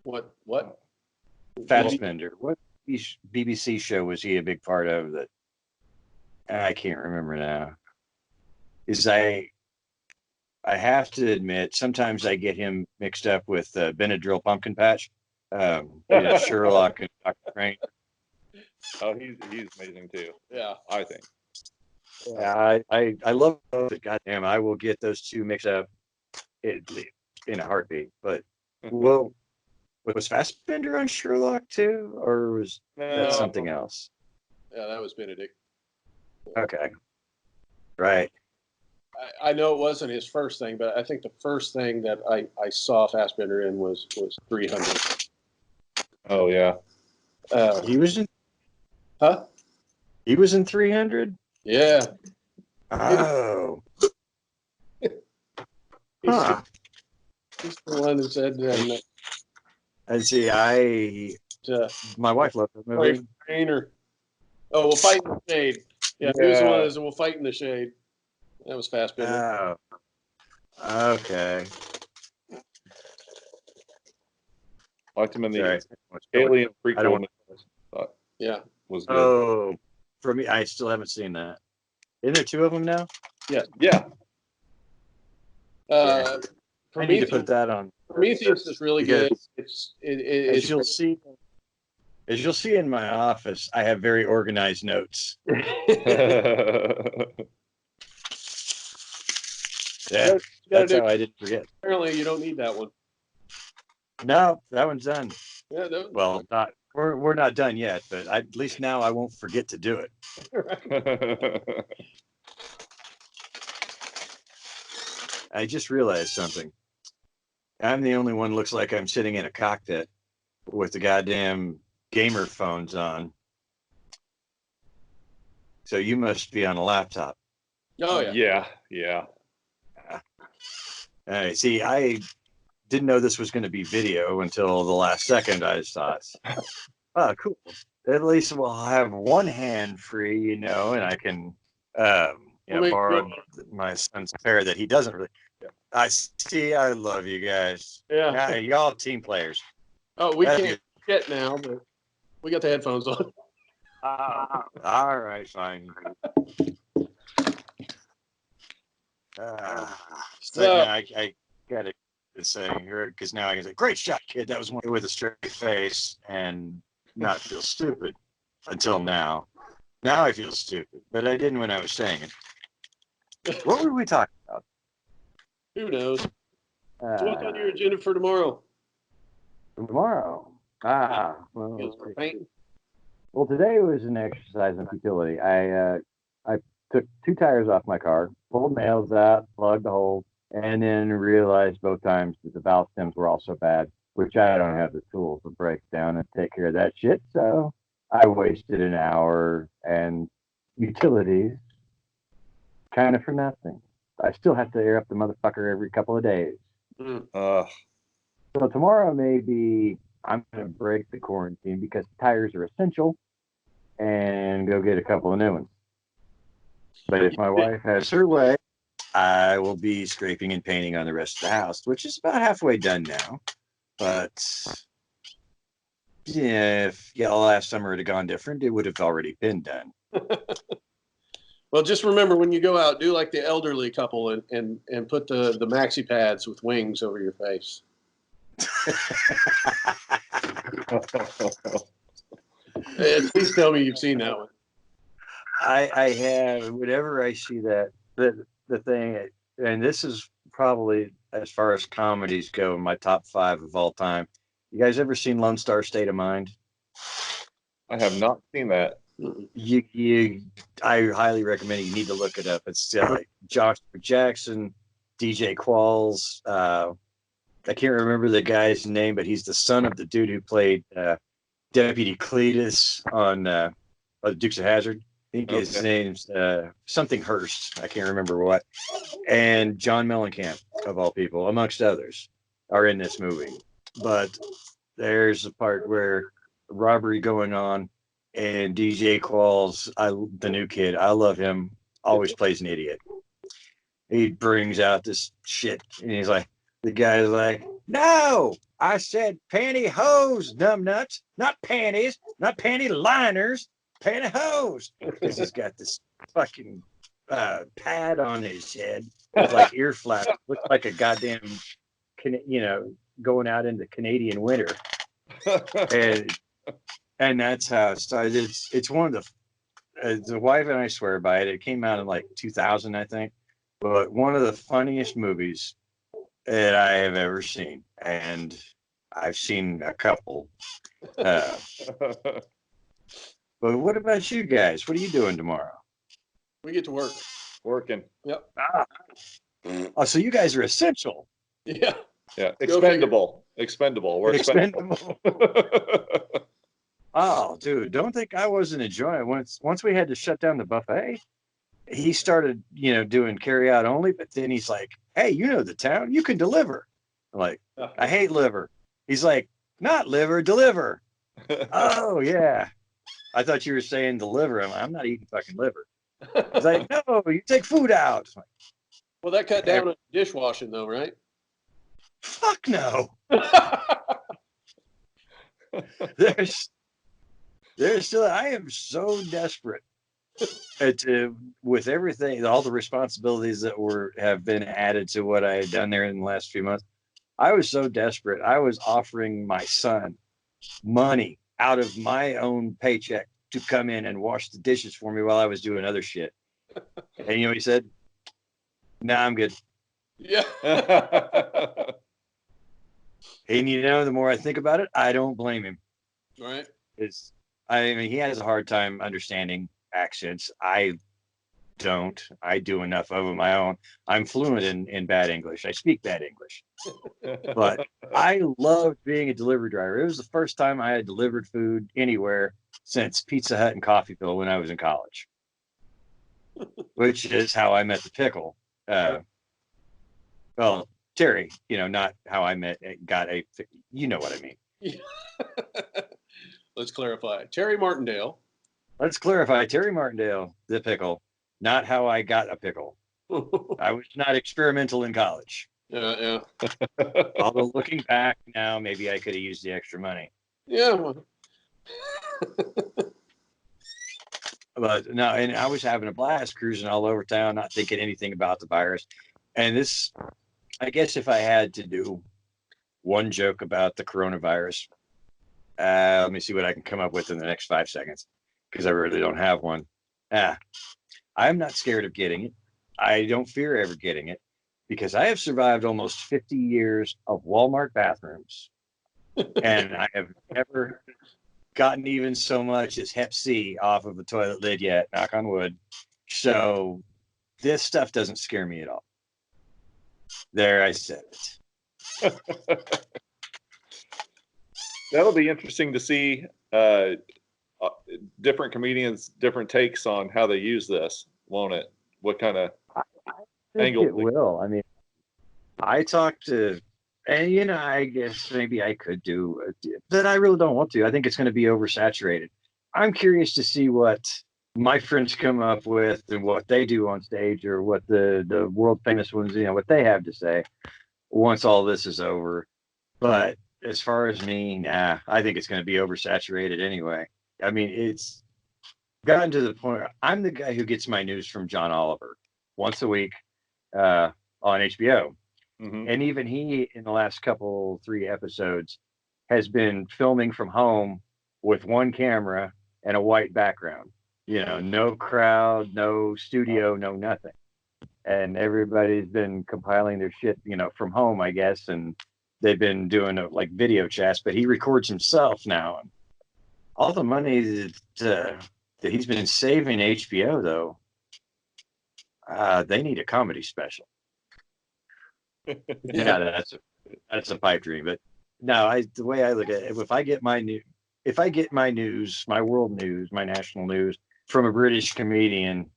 What? Fassbender. What BBC show was he a big part of that? I can't remember now. I have to admit, sometimes I get him mixed up with Benadryl Pumpkin Patch. Sherlock and Dr. Crane. Oh, he's amazing too. Yeah, I think. Yeah, I love it. Goddamn, I will get those two mixed up in a heartbeat. But well, was Fassbender on Sherlock too, or was that something else? Yeah, that was Benedict. Okay, right. I know it wasn't his first thing, but I think the first thing that I saw Fassbender in was 300. Oh yeah. He was in. Huh? He was in 300. Yeah. Oh. He's the one that said that. And see, my wife loved that movie. We'll fight in the shade. Yeah, he was the one that said, we'll fight in the shade. That was Fassbender. Oh. Okay. Liked him in the Alien prequel. Yeah. Was good. Oh, for me, I still haven't seen that. Isn't there two of them now? Yeah. I need to put that on. Prometheus is really good. As you'll see in my office, I have very organized notes. Yeah, that's how I didn't forget. Apparently, you don't need that one. No, that one's done. Yeah, well, not we're not done yet, but at least now I won't forget to do it. I just realized something. I'm the only one looks like I'm sitting in a cockpit with the goddamn gamer phones on. So you must be on a laptop. Oh yeah. All right. See, I didn't know this was going to be video until the last second. I just thought, oh, cool. At least we'll have one hand free, and I can, borrow my son's pair that he doesn't really. I see. I love you guys. Yeah. Y'all team players. Oh, we can't get now, but we got the headphones on. All right, fine. I got it to say here because now I can say, "Great shot, kid." That was one with a straight face and not feel stupid until now. Now I feel stupid, but I didn't when I was saying it. What were we talking about? Who knows? So what's on your agenda for tomorrow? Tomorrow? Well, today was an exercise in futility. I took two tires off my car, pulled nails out, plugged the hole, and then realized both times that the valve stems were also bad, which I don't have the tools to break down and take care of that shit. So I wasted an hour and utilities kind of for nothing. I still have to air up the motherfucker every couple of days. So tomorrow maybe I'm going to break the quarantine because tires are essential and go get a couple of new ones. But if my wife has her way, I will be scraping and painting on the rest of the house, which is about halfway done now. But yeah, if last summer had gone different, it would have already been done. Well, just remember when you go out, do like the elderly couple and put the maxi pads with wings over your face. Please tell me you've seen that one. I have. Whenever I see that, the thing, and this is probably as far as comedies go, my top 5 of all time. You guys ever seen Lone Star State of Mind? I have not seen that. I highly recommend it. You need to look it up. It's like Josh Jackson, DJ Qualls. I can't remember the guy's name, but he's the son of the dude who played Deputy Cletus on the Dukes of Hazzard. I think his name's something Hurst. I can't remember what. And John Mellencamp, of all people, amongst others, are in this movie. But there's a part where robbery going on, and DJ Qualls, the new kid, I love him, always plays an idiot. He brings out this shit, and he's like, the guy's like, no, I said pantyhose, numbnuts, not panties, not panty liners, pantyhose. Because he's got this fucking pad on his head with like ear flaps, looks like a goddamn, going out into Canadian winter. And that's how it started. It's one of the wife and I swear by it. It came out in like 2000, I think, but one of the funniest movies that I have ever seen, and I've seen a couple. But what about you guys? What are you doing tomorrow? We get to work. Working. Yep. Oh, so you guys are essential. Yeah. Yeah. Expendable. We're expendable. Oh, dude, don't think I wasn't enjoying it. Once we had to shut down the buffet, he started, doing carry out only, but then he's like, hey, you know the town, you can deliver. I'm like, I hate liver. He's like, not liver, deliver. Oh, yeah. I thought you were saying deliver. I'm not eating fucking liver. He's like, no, you take food out. Like, well, that cut down on dishwashing, though, right? Fuck no. There's still, I am so desperate with everything, all the responsibilities that have been added to what I had done there in the last few months. I was so desperate. I was offering my son money out of my own paycheck to come in and wash the dishes for me while I was doing other shit. And he said, nah, I'm good. Yeah. And the more I think about it, I don't blame him. Right. He has a hard time understanding accents. I don't. I do enough of them my own. I'm fluent in bad English. I speak bad English. But I loved being a delivery driver. It was the first time I had delivered food anywhere since Pizza Hut and Coffeeville when I was in college, which is how I met the pickle. Well, Terry, not how I got you know what I mean. Let's clarify. Terry Martindale. Let's clarify. Terry Martindale, the pickle, not how I got a pickle. I was not experimental in college. Yeah. Although looking back now, maybe I could have used the extra money. Yeah. Well. But no, and I was having a blast cruising all over town, not thinking anything about the virus. And this, I guess if I had to do one joke about the coronavirus, let me see what I can come up with in the next 5 seconds, because I really don't have one. I'm not scared of getting it. I don't fear ever getting it, because I have survived almost 50 years of Walmart bathrooms, and I have never gotten even so much as Hep C off of a toilet lid yet, knock on wood. So this stuff doesn't scare me at all. There, I said it. That'll be interesting to see different comedians, different takes on how they use this, won't it? What kind of angle? It will. I mean, I talked to, and I guess maybe I could do, but I really don't want to. I think it's going to be oversaturated. I'm curious to see what my friends come up with and what they do on stage, or what the world famous ones, what they have to say once all this is over. But as far as me, I think it's going to be oversaturated anyway. I mean, it's gotten to the point. I'm the guy who gets my news from John Oliver once a week on HBO. Mm-hmm. And even he, in the last 3 episodes, has been filming from home with one camera and a white background. No crowd, no studio, no nothing. And everybody's been compiling their shit, from home, I guess. And they've been doing like video chats, but he records himself now. All the money that he's been saving HBO, though, they need a comedy special. Yeah, that's a pipe dream. But no, the way I look at it, if I get my news, my world news, my national news from a British comedian,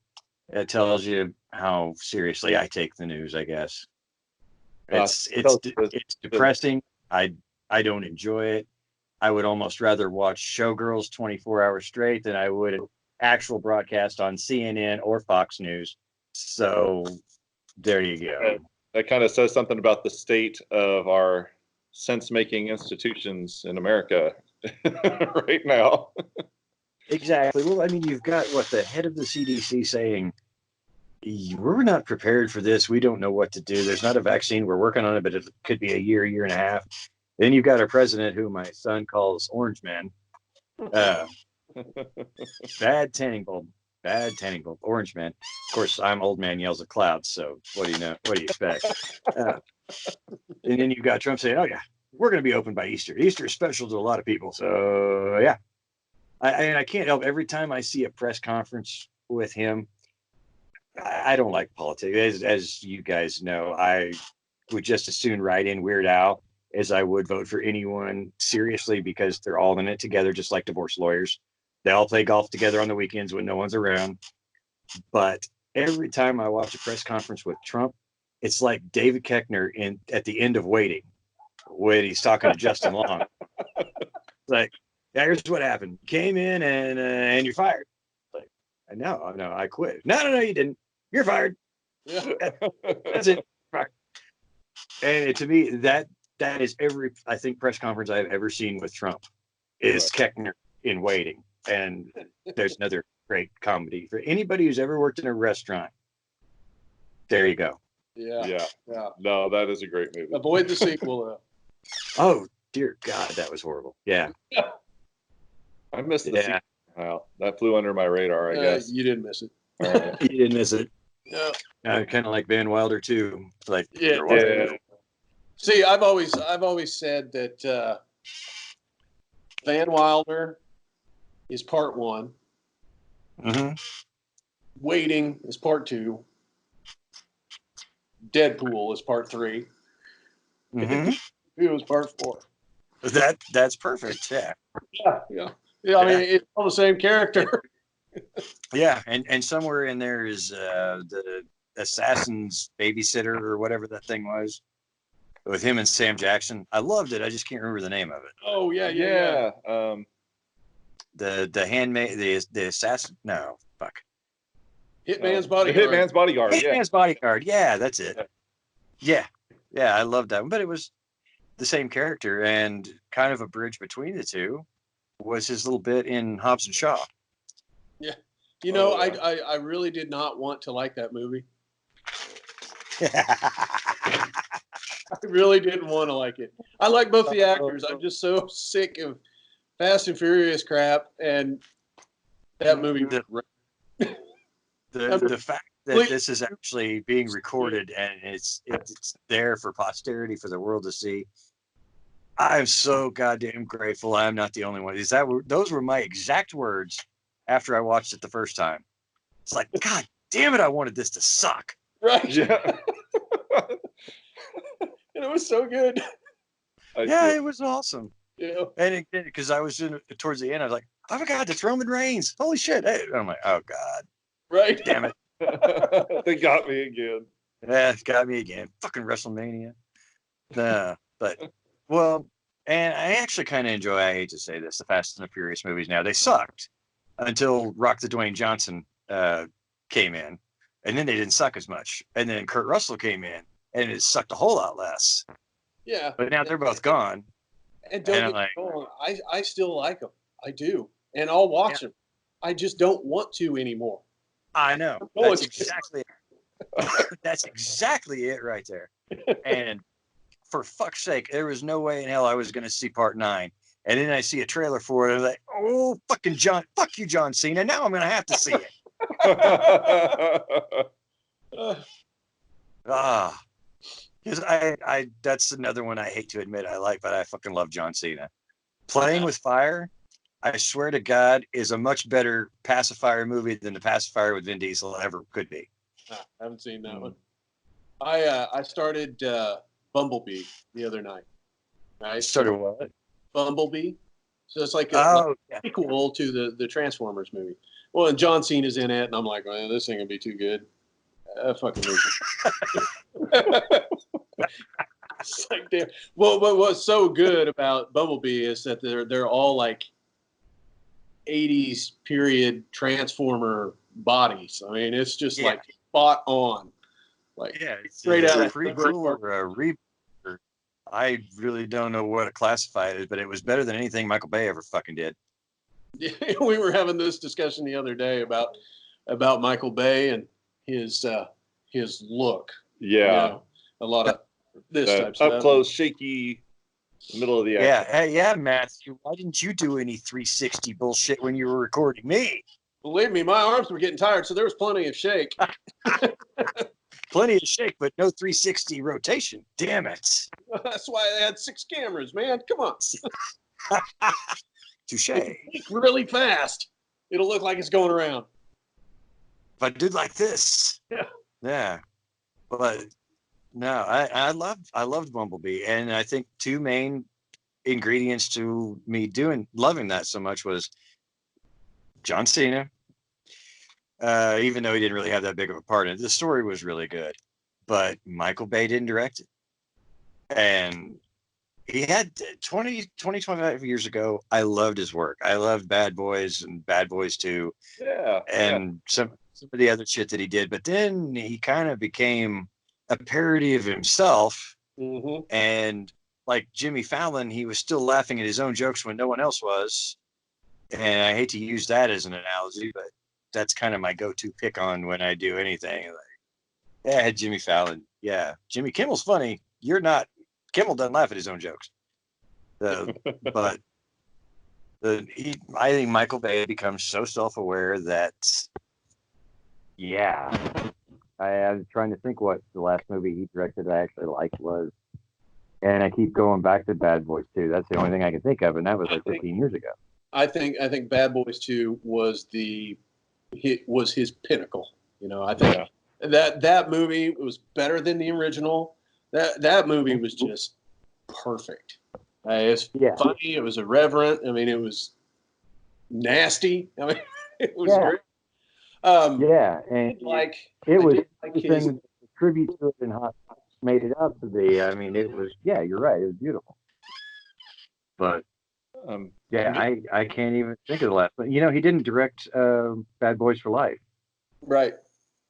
it tells you how seriously I take the news, I guess. It's depressing. I don't enjoy it. I would almost rather watch Showgirls 24 hours straight than I would an actual broadcast on CNN or Fox News. So there you go. That kind of says something about the state of our sense-making institutions in America right now. Exactly. Well, I mean, you've got the head of the CDC saying, we're not prepared for this. We don't know what to do. There's not a vaccine. We're working on it, but it could be a year and a half. Then you've got a president who my son calls Orange Man. Bad tanning bulb, Orange Man. Of course, I'm old man yells at clouds. So what do you know? What do you expect? And then you've got Trump saying, "Oh yeah, we're going to be open by Easter. Easter is special to a lot of people." So yeah, I can't help every time I see a press conference with him. I don't like politics, as you guys know. I would just as soon write in Weird Al as I would vote for anyone seriously, because they're all in it together, just like divorce lawyers. They all play golf together on the weekends when no one's around. But every time I watch a press conference with Trump, it's like David Koechner at the end of Waiting, when he's talking to Justin Long. It's like, yeah, here's what happened. You came in and you're fired. Like, no, I quit. No, you didn't. You're fired. Yeah. That's it. And to me, that is every, I think, press conference I've ever seen with Trump is Koechner in Waiting. And there's another great comedy for anybody who's ever worked in a restaurant. There you go. Yeah. No, that is a great movie. Avoid the sequel, though. Oh, dear God, that was horrible. Yeah. I missed the sequel. Wow, that flew under my radar, I guess. You didn't miss it. You didn't miss it. No. Kind of like Van Wilder, too. Like, yeah. See, I've always said that Van Wilder is part one. Mm-hmm. Waiting is part two. Deadpool is part three. Mm-hmm. It was part four. That's perfect. Yeah. Yeah. I mean, it's all the same character. Yeah, and somewhere in there is the Assassin's Babysitter or whatever that thing was, with him and Sam Jackson. I loved it. I just can't remember the name of it. Oh yeah. The handmaid, the assassin. No, fuck. Hitman's Bodyguard. Hitman's Bodyguard. Hitman's Bodyguard. Yeah, that's it. Yeah, I loved that one. But it was the same character, and kind of a bridge between the two was his little bit in Hobbs and Shaw. Yeah. You know, I really did not want to like that movie. I really didn't want to like it. I like both the actors. I'm just so sick of Fast and Furious crap, and that movie. The fact that this is actually being recorded and it's there for posterity, for the world to see. I'm so goddamn grateful I'm not the only one. Those were my exact words after I watched it the first time. It's like, God damn it, I wanted this to suck. Right. Yeah. And it was so good. It was awesome. Yeah. And because I was towards the end, I was like, oh my God, it's Roman Reigns. Holy shit. And I'm like, oh God. Right. Damn it. They got me again. Yeah, it got me again. Fucking WrestleMania. But, well, and I actually kind of enjoy, I hate to say this, the Fast and the Furious movies now. They sucked until Rock the Dwayne Johnson came in. And then they didn't suck as much. And then Kurt Russell came in, and it sucked a whole lot less. Yeah. But now they're both gone. And don't get me wrong, I still like them. I do. And I'll watch them. I just don't want to anymore. I know. That's exactly it right there. And for fuck's sake, there was no way in hell I was going to see part 9. And then I see a trailer for it. And I'm like, oh, fuck you, John Cena. Now I'm going to have to see it. Because I that's another one I hate to admit I like, but I fucking love John Cena. Playing with Fire I swear to God, is a much better pacifier movie than the pacifier with Vin Diesel ever could be. I haven't seen that one. I started Bumblebee the other night. Right? Started what? Bumblebee. So it's like Oh, a prequel to the Transformers movie. Well, and John Cena's in it, and I'm like, man, this ain't gonna be too good. Fucking movie. It's like, damn. Well, but what's so good about Bumblebee is that they're all like 80s period Transformer bodies. I mean, it's just like spot on. Like, it's straight out a of prequel or a reboot. I really don't know what to classify it as, but it was better than anything Michael Bay ever fucking did. We were having this discussion the other day about Michael Bay and his look. Yeah, you know, a lot of this type up stuff. close, shaky, middle of the action. Yeah, Matthew. Why didn't you do any 360 bullshit when you were recording me? Believe me, my arms were getting tired, so there was plenty of shake. Plenty of shake, but no 360 rotation. Damn it. That's why they had 6 cameras, man. Come on. Touche. Really fast. It'll look like it's going around. If I did like this. Yeah. But no, I loved Bumblebee. And I think 2 main ingredients to me loving that so much was John Cena. Even though he didn't really have that big of a part in it, the story was really good. But Michael Bay didn't direct it. And he had 25 years ago. I loved his work. I loved Bad Boys and Bad Boys 2. Yeah. And some of the other shit that he did. But then he kind of became a parody of himself. Mm-hmm. And like Jimmy Fallon, he was still laughing at his own jokes when no one else was. And I hate to use that as an analogy, but that's kind of my go-to pick on when I do anything. Like, yeah, Jimmy Fallon. Yeah, Jimmy Kimmel's funny. You're not. Kimmel doesn't laugh at his own jokes. But I think Michael Bay becomes so self-aware that, yeah. I was trying to think what the last movie he directed I actually liked was. And I keep going back to Bad Boys 2. That's the only thing I can think of, and that was like 15 years ago. I think Bad Boys 2 was his pinnacle. You know, I think that movie was better than the original. That movie was just perfect. It's funny. It was irreverent. I mean, it was nasty. I mean, it was great. And like it was his the tribute to it and how made it up to be. I mean, it was. Yeah, you're right. It was beautiful. But I can't even think of the last. But you know, he didn't direct Bad Boys for Life. Right.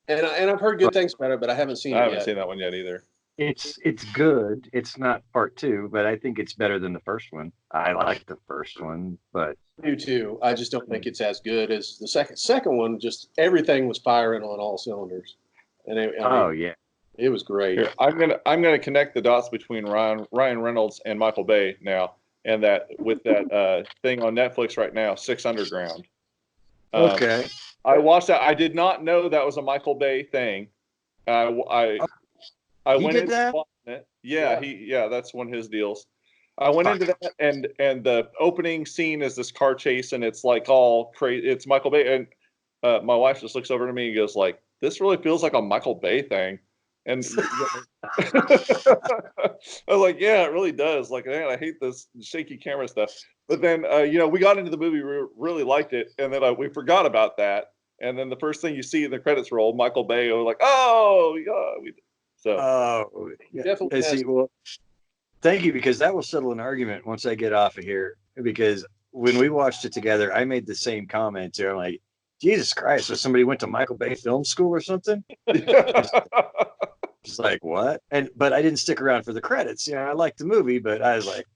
And I've heard good things about it, but I haven't seen it yet. I haven't seen that one yet either. It's good. It's not part 2, but I think it's better than the first one. I like the first one, but I do too. I just don't think it's as good as the second. Second one, just everything was firing on all cylinders. And it was great. Here, I'm gonna connect the dots between Ryan Reynolds and Michael Bay now, and that with that thing on Netflix right now, 6 Underground. Okay. I watched that. I did not know that was a Michael Bay thing. I went into that? it. Yeah, that's one of his deals. I went into that, and the opening scene is this car chase, and it's like all crazy. It's Michael Bay, and my wife just looks over to me and goes like, "This really feels like a Michael Bay thing." And I was like, "Yeah, it really does." Like, man, I hate this shaky camera stuff. But then, we got into the movie, we really liked it, and then we forgot about that. And then the first thing you see in the credits roll, Michael Bay, we're like, "Oh, yeah." So, definitely. See, well, thank you, because that will settle an argument once I get off of here. Because when we watched it together, I made the same comment too. I'm like, Jesus Christ, so somebody went to Michael Bay Film School or something? Just like, what? But I didn't stick around for the credits. I liked the movie, but I was like,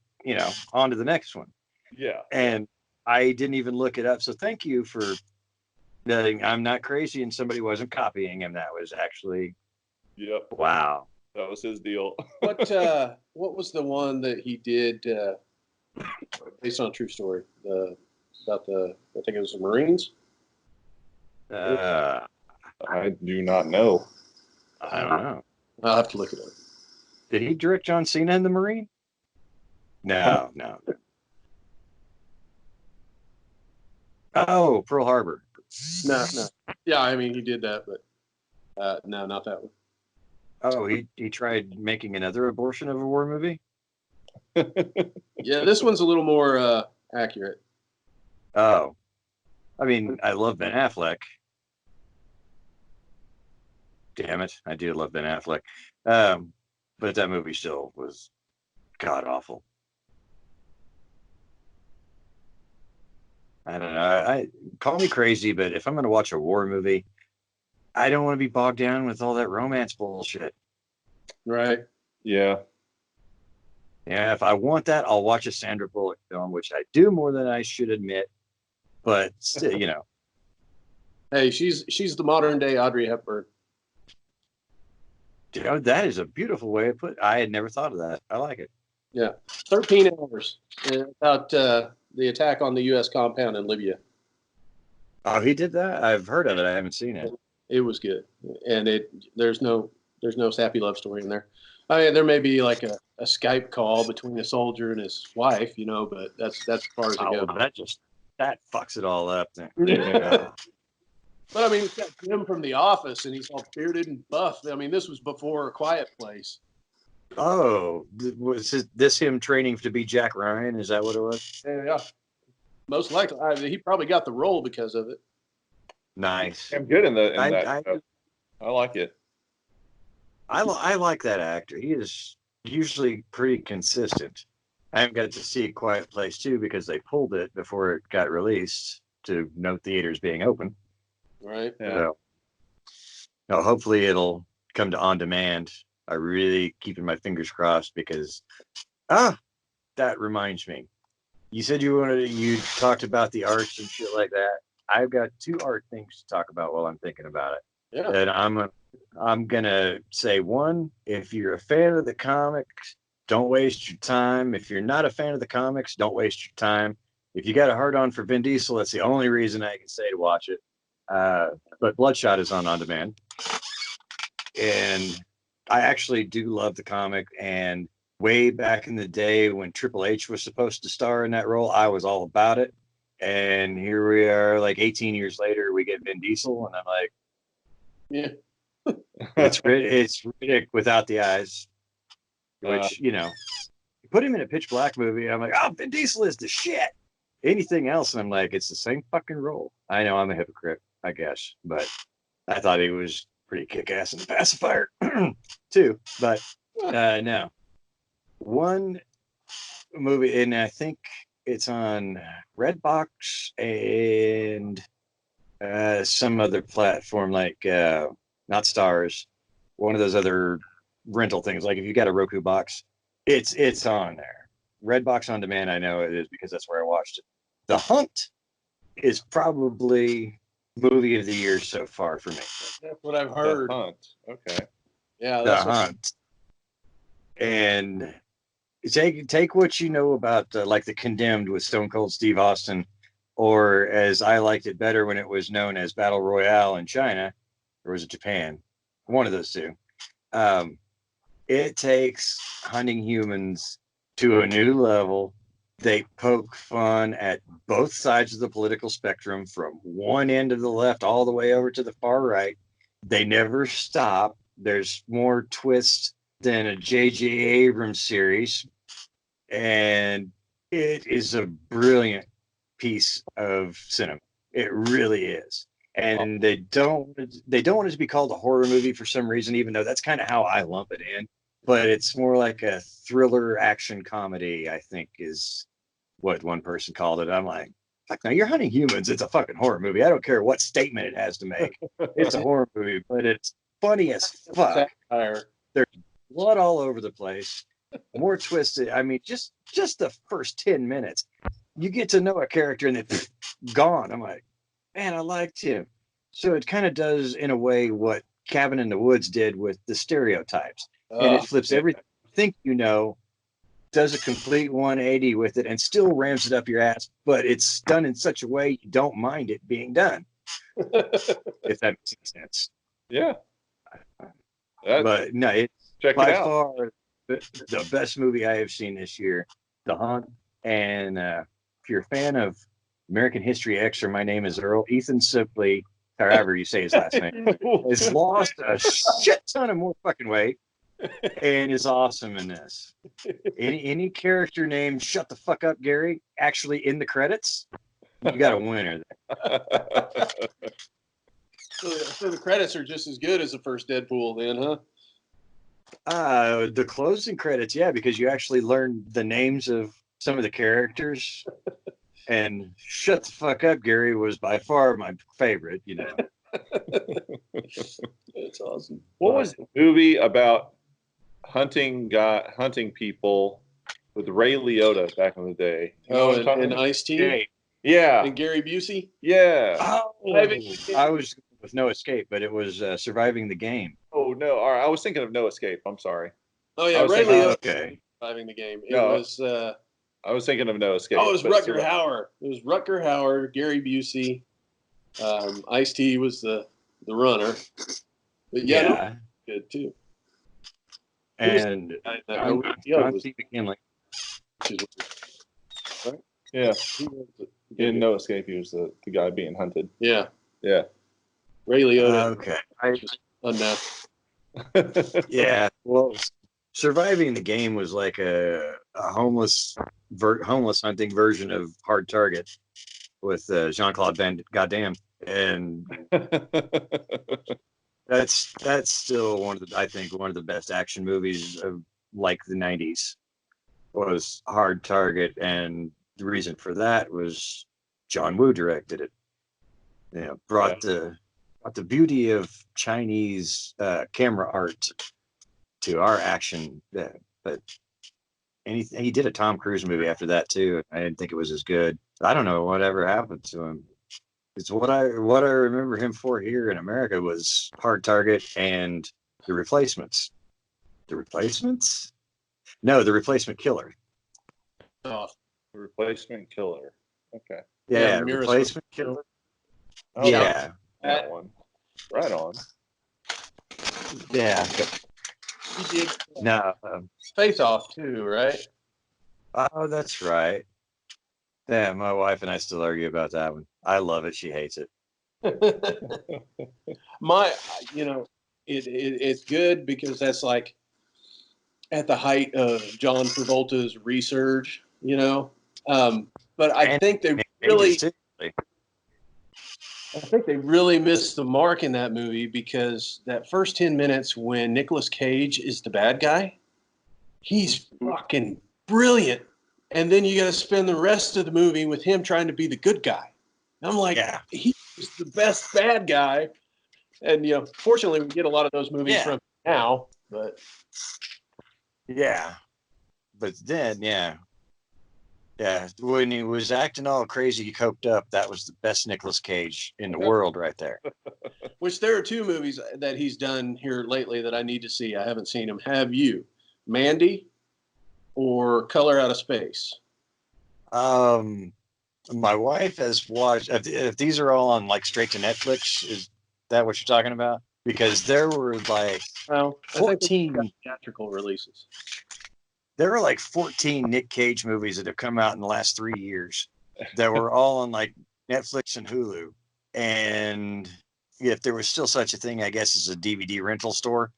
on to the next one. Yeah. And I didn't even look it up. So thank you for noting I'm not crazy and somebody wasn't copying him. That was actually, wow. That was his deal. What was the one that he did based on a true story? About I think it was the Marines. I do not know. I don't know. I'll have to look it up. Did he direct John Cena in the Marine? No. I Oh, Pearl Harbor. No. Yeah, I mean he did that, but no, not that one. Oh, he tried making another abortion of a war movie. Yeah, this one's a little more accurate. Oh, I mean, I love Ben Affleck. Damn it, I do love Ben Affleck. But that movie still was god awful. I don't know. I call me crazy, but if I'm going to watch a war movie, I don't want to be bogged down with all that romance bullshit. Right. Yeah. Yeah, if I want that, I'll watch a Sandra Bullock film, which I do more than I should admit. But still, you know. Hey, she's the modern day Audrey Hepburn. You know, that is a beautiful way to put it. I had never thought of that. I like it. Yeah, 13 hours about the attack on the U.S. compound in Libya. Oh, he did that? I've heard of it. I haven't seen it. It was good, and there's no sappy love story in there. I mean, there may be like a Skype call between a soldier and his wife, you know, but that's as far as it Oh, goes. that fucks it all up. Then. Yeah. But I mean, it's got Jim from The Office, and he's all bearded and buff. I mean, this was before A Quiet Place. Oh, was this him training to be Jack Ryan? Is that what it was? Yeah, most likely. He probably got the role because of it. Nice. I'm good in that. I like it. I like that actor. He is usually pretty consistent. I haven't got to see Quiet Place 2 because they pulled it before it got released to no theaters being open. Right. Yeah. So, no, hopefully it'll come to on demand. I really keeping my fingers crossed because that reminds me. You said you talked about the arts and shit like that. I've got 2 art things to talk about while I'm thinking about it. Yeah. And I'm gonna say one, if you're a fan of the comics, don't waste your time. If you're not a fan of the comics, don't waste your time. If you got a hard on for Vin Diesel, that's the only reason I can say to watch it. But Bloodshot is on demand. And I actually do love the comic. And way back in the day when Triple H was supposed to star in that role, I was all about it. And here we are, like 18 years later, we get Vin Diesel, and I'm like, Yeah. it's Riddick without the eyes, which, you know, put him in a Pitch Black movie, I'm like, oh, Vin Diesel is the shit. Anything else, and I'm like, it's the same fucking role. I know I'm a hypocrite, I guess, but I thought he was pretty kick-ass in the pacifier too. But no, one movie, and I think it's on Redbox and some other platform like not Stars, one of those other rental things. Like if you got a Roku box, it's on there. Redbox on demand, I know it is because that's where I watched it. The Hunt is probably movie of the year so far for me. That's what I've heard. The Hunt. Okay. Yeah, The Hunt. And take what you know about like The Condemned with Stone Cold Steve Austin, or as I liked it better when it was known as Battle Royale in China, or was it Japan? One of those two. It takes hunting humans to a new level. They poke fun at both sides of the political spectrum, from one end of the left all the way over to the far right. They never stop. There's more twists than a J.J. Abrams series. And it is a brilliant piece of cinema. It really is. And they don't want it to be called a horror movie for some reason, even though that's kind of how I lump it in. But it's more like a thriller action comedy, I think, is what one person called it. I'm like, fuck, now you're hunting humans. It's a fucking horror movie. I don't care what statement it has to make. It's a horror movie, but it's funny as fuck. There's blood all over the place. More twisted. I mean, just the first 10 minutes, you get to know a character and then gone. I'm like, man, I liked him. So it kind of does, in a way, what Cabin in the Woods did with the stereotypes. And it flips everything you think you know, does a complete 180 with it, and still rams it up your ass, but it's done in such a way you don't mind it being done. If that makes sense. Yeah. But no, it's Check by it out. far the best movie I have seen this year, The Hunt. And if you're a fan of American History X or My Name is Earl. Ethan Suplee, however you say his last name, has lost a shit ton of more fucking weight and is awesome in this. Any character named Shut the Fuck Up Gary actually in the credits, you got a winner. So the credits are just as good as the first Deadpool, then, huh? The closing credits, yeah, because you actually learn the names of some of the characters. And Shut the Fuck Up Gary was by far my favorite, you know. That's awesome. What was the movie about hunting people with Ray Liotta back in the day? You know what I'm talking and about? Ice-T? Yeah. And Gary Busey? Yeah. Oh, I was with No Escape, but it was Surviving the Game. Oh, no. All right. I was thinking of No Escape. I'm sorry. Oh, yeah, I was Ray thinking- Liotta Okay. surviving the game. It No. was... I was thinking of No Escape. it was but Rutger Hauer. It was Rutger Hauer, Gary Busey. Ice-T was the runner. But yeah, no, good too. And John John C. McKinley. Yeah. In No Escape, he was the guy being hunted. Yeah, Yeah. Ray Liotta. Okay. Just unnatural. Yeah. Well, Surviving the Game was like a homeless hunting version of Hard Target with Jean-Claude Van Goddamn, and that's still one of the best action movies of like the 90s was Hard Target, and the reason for that was John Woo directed it. You know, brought the beauty of Chinese camera art to our action, but he did a Tom Cruise movie after that too. I didn't think it was as good. I don't know whatever happened to him. It's what I remember him for here in America was Hard Target and The Replacements. The Replacements? No, The Replacement Killer. Oh, Replacement Killer. Okay. Yeah, Mira Replacement Killer. Oh, Yeah, That one. Right on. yeah. he did No. Face Off too, right? Oh, that's right. Yeah, my wife and I still argue about that one. I love it. She hates it. It's good because that's like at the height of John Travolta's resurge, you know. But I think they really missed the mark in that movie because that first 10 minutes when Nicolas Cage is the bad guy, he's fucking brilliant. And then you got to spend the rest of the movie with him trying to be the good guy. I'm like, he's the best bad guy. And, you know, fortunately, we get a lot of those movies from now. But but then, when he was acting all crazy, coked up, that was the best Nicolas Cage in the world right there. which there are two movies that he's done here lately that I need to see. I haven't seen them. Have you? Mandy or Color Out of Space? My wife has watched. If these are all on like straight to Netflix, is that what you're talking about? Because there were like 14 theatrical releases. There were like 14 Nick Cage movies that have come out in the last 3 years that were all on like Netflix and Hulu. And if there was still such a thing, I guess, as a DVD rental store,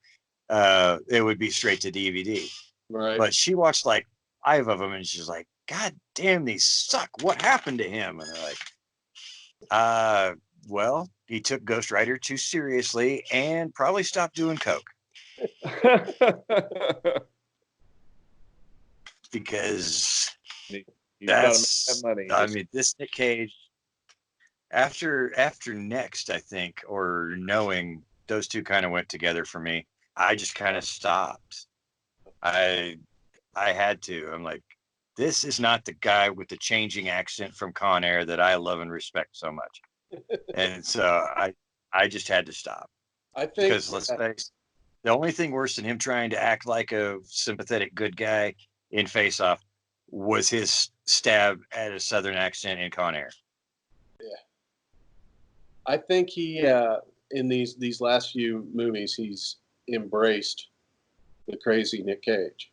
it would be straight to DVD. Right. But she watched like 5 of them and she's like, God damn, these suck. What happened to him? And they're like, well, he took Ghost Rider too seriously and probably stopped doing coke. Because that's, money. I mean, this Nick Cage, after Next, I think, or knowing those two kind of went together for me, I just kind of stopped. I had to. I'm like, this is not the guy with the changing accent from Con Air that I love and respect so much. And so I just had to stop. I think because let's face, the only thing worse than him trying to act like a sympathetic good guy in Face Off was his stab at a Southern accent in Con Air. Yeah, I think he in these last few movies he's embraced the crazy Nick Cage.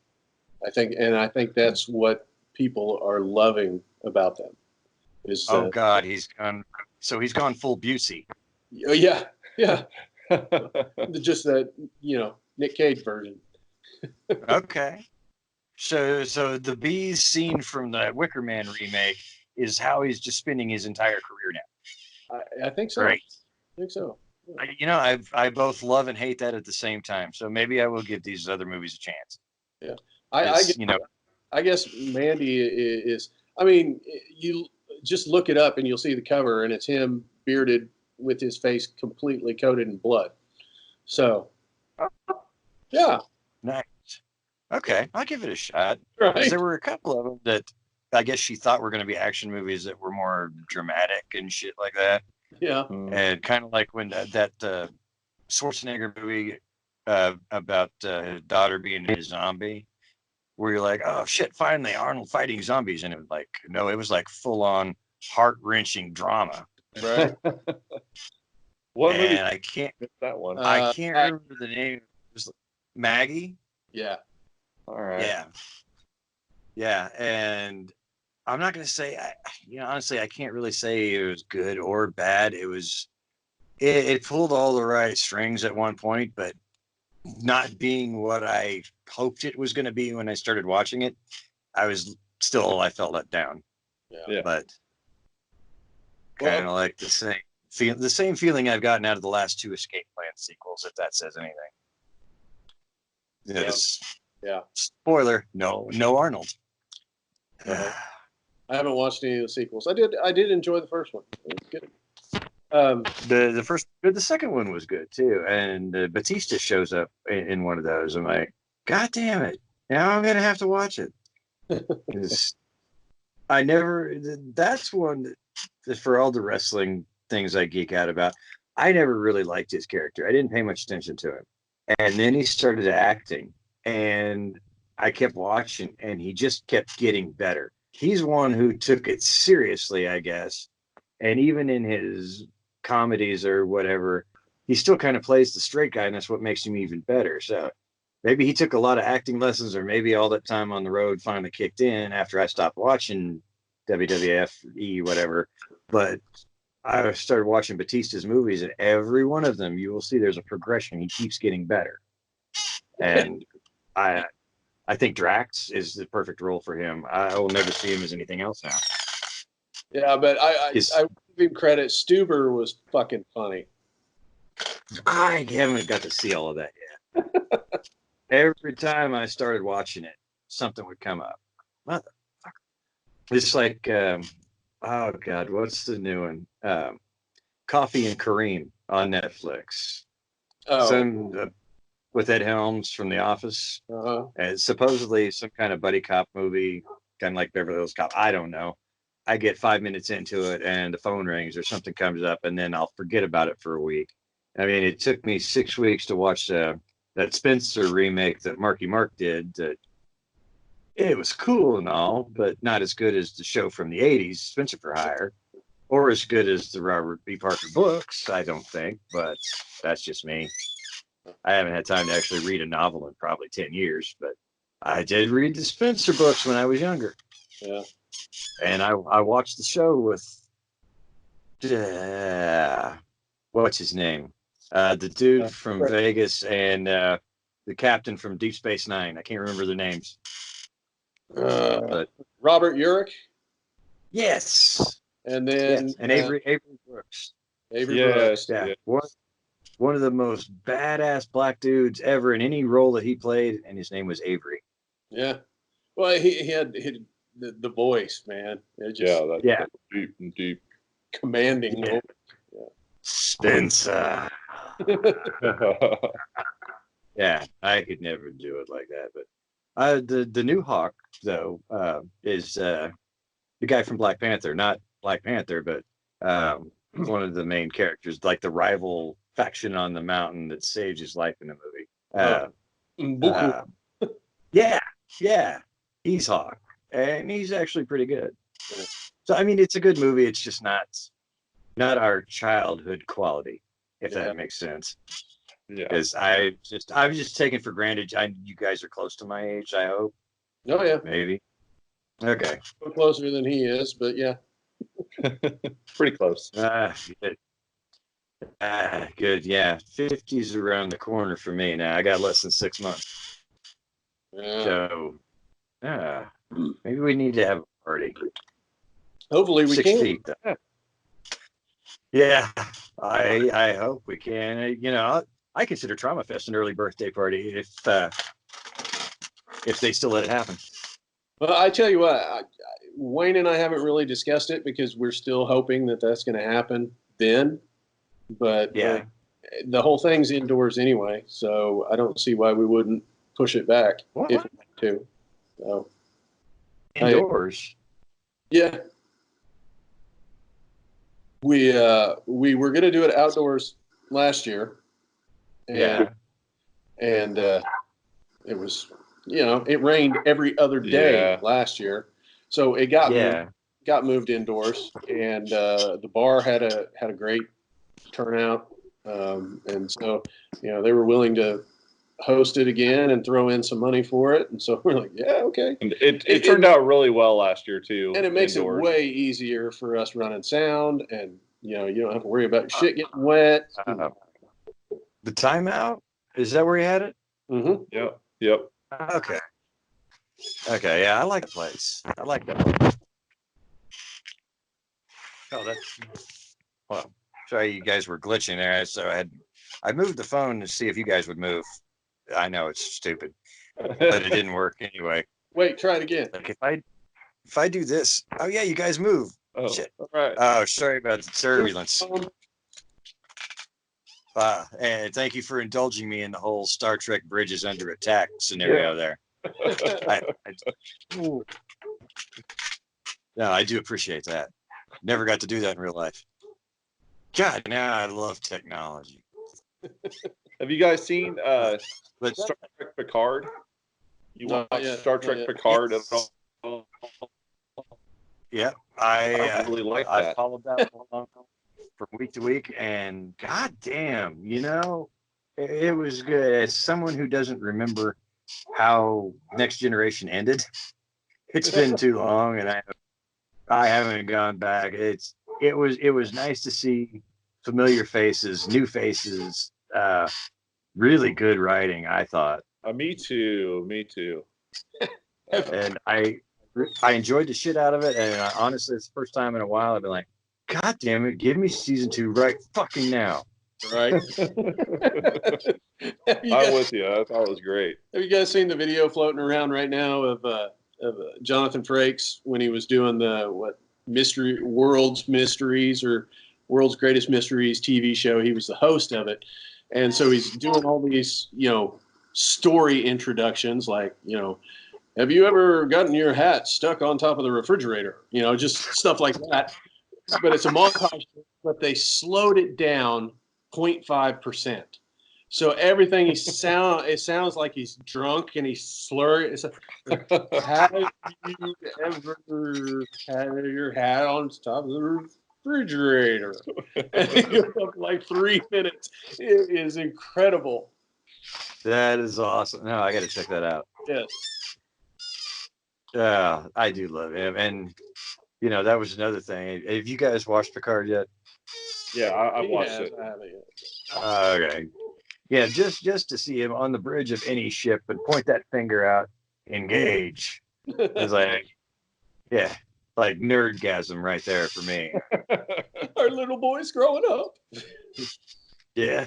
I think that's what people are loving about them Is Oh God, he's gone. So he's gone full Busey. oh, yeah, yeah, just that Nick Cage version. Okay. So the bees scene from the Wicker Man remake is how he's just spending his entire career now. I think so. Right. I think so. I both love and hate that at the same time. So maybe I will give these other movies a chance. Yeah, I guess Mandy is. I mean, you just look it up and you'll see the cover, and it's him bearded with his face completely coated in blood. So, yeah, Nice. Okay, I'll give it a shot. 'Cause right. there were a couple of them that I guess she thought were going to be action movies that were more dramatic and shit like that. Yeah, And kind of like when that Schwarzenegger movie about his daughter being a zombie, where you're like, oh shit, finally Arnold fighting zombies, and it was like, no, it was like full on heart wrenching drama. right. What movie? And I can't That one. I can't remember the name. It was Maggie. Yeah, All right. Yeah, and I'm not gonna say, honestly, I can't really say it was good or bad. It pulled all the right strings at one point, but not being what I hoped it was going to be when I started watching it, I felt let down. Yeah. But kind of like the same feeling I've gotten out of the last two Escape Plan sequels, if that says anything. Yeah. Spoiler: no Arnold. I haven't watched any of the sequels. I did enjoy the first one. It was good. The second one was good too, and Batista shows up in one of those. I'm like, God damn it! Now I'm gonna have to watch it. That's one that for all the wrestling things I geek out about, I never really liked his character. I didn't pay much attention to him, and then he started acting, and I kept watching, and he just kept getting better. He's one who took it seriously, I guess, and even in his comedies or whatever, he still kind of plays the straight guy, and that's what makes him even better. So maybe he took a lot of acting lessons, or maybe all that time on the road finally kicked in after I stopped watching WWF, whatever. But I started watching Batista's movies, and every one of them, you will see there's a progression. He keeps getting better. And I think Drax is the perfect role for him. I will never see him as anything else now. Yeah, but I give him credit. Stuber was fucking funny. I haven't got to see all of that yet. Every time I started watching it, something would come up. Motherfucker. It's like, oh God, what's the new one? Coffee and Kareem on Netflix. Oh, With Ed Helms from The Office. uh-huh. And it's supposedly some kind of buddy cop movie, kind of like Beverly Hills Cop. I don't know. I get 5 minutes into it and the phone rings or something comes up, and then I'll forget about it for a week. I mean, it took me 6 weeks to watch that Spencer remake that Marky Mark did. It was cool and all, but not as good as the show from the 80s, Spencer for Hire, or as good as the Robert B. Parker books, I don't think, but that's just me. I haven't had time to actually read a novel in probably 10 years, but I did read the Spencer books when I was younger. Yeah. And I watched the show with, what's his name? The dude from Vegas and the captain from Deep Space Nine. I can't remember their names. But Robert Urich. Yes. And then yes. And Avery Brooks. Avery Brooks. Yeah. One of the most badass black dudes ever in any role that he played, and his name was Avery. Yeah. Well, he had the voice, man. It just, that's deep and deep. Commanding. Yeah. Spencer. Yeah, I could never do it like that. But the new Hawk though is the guy from Black Panther, not Black Panther, but one of the main characters, like the rival faction on the mountain that saves his life in the movie. Yeah, he's Hawk, and he's actually pretty good. So I mean, it's a good movie. It's just not our childhood quality, if that makes sense. Yeah, because I was just taking for granted. You guys are close to my age, I hope. Oh yeah, maybe. Okay, closer than he is, but yeah. Pretty close. Good. Good. Yeah. 50's around the corner for me now. I got less than 6 months. Yeah. So, maybe we need to have a party. Hopefully we 6 can. feet, though. Yeah. I hope we can. You know, I consider Trauma Fest an early birthday party if they still let it happen. Well, I tell you what, Wayne and I haven't really discussed it because we're still hoping that that's going to happen then. But Yeah. the whole thing's indoors anyway, so I don't see why we wouldn't push it back What? if we had to. So, Indoors. yeah. We were going to do it outdoors last year. Yeah. And it was, it rained every other day last year. So it got moved indoors, and the bar had a great turnout. And so, they were willing to host it again and throw in some money for it. And so we're like, yeah, okay. And it turned out really well last year too. And it makes indoors. it way easier for us running sound, and you don't have to worry about shit getting wet. The timeout? Is that where you had it? Mm-hmm. Yep. Okay. Yeah, I like the place. I like that place. Oh, well, sorry you guys were glitching there. So I moved the phone to see if you guys would move. I know it's stupid, but it didn't work anyway. Wait, try it again. Like if I do this, oh yeah, you guys move. Oh, Shit. all right. Oh, sorry about the turbulence. And thank you for indulging me in the whole Star Trek bridges under attack scenario there. No, I do appreciate that. Never got to do that in real life. God, now I love technology. Have you guys seen But Star Trek Picard? You Not watch yet, Star not Trek yet. Picard at all? yeah, I really like I that. followed that along from week to week, and god damn, it was good. As someone who doesn't remember how Next Generation ended, it's been too long, and I haven't gone back. It was nice to see familiar faces, new faces, really good writing, I thought. Me too. And I enjoyed the shit out of it, and honestly, it's the first time in a while I've been like, god damn it, give me season 2 right fucking now. Right. I'm with you. I thought it was great. Have you guys seen the video floating around right now of Jonathan Frakes when he was doing the World's Mysteries or World's Greatest Mysteries TV show? He was the host of it, and so he's doing all these story introductions like have you ever gotten your hat stuck on top of the refrigerator? Just stuff like that. But it's a montage, but they slowed it down 0.5%. So everything it sounds like he's drunk and he's slurring. It's like, have you ever had your hat on top of the refrigerator? And it goes up like 3 minutes. It is incredible. That is awesome. No, I got to check that out. Yes. I do love him, and that was another thing. Have you guys watched Picard yet? Yeah, I watched it. I haven't yet. Okay. Yeah, just to see him on the bridge of any ship and point that finger out, engage. It's like, yeah, like nerdgasm right there for me. Our little boy's growing up. Yeah,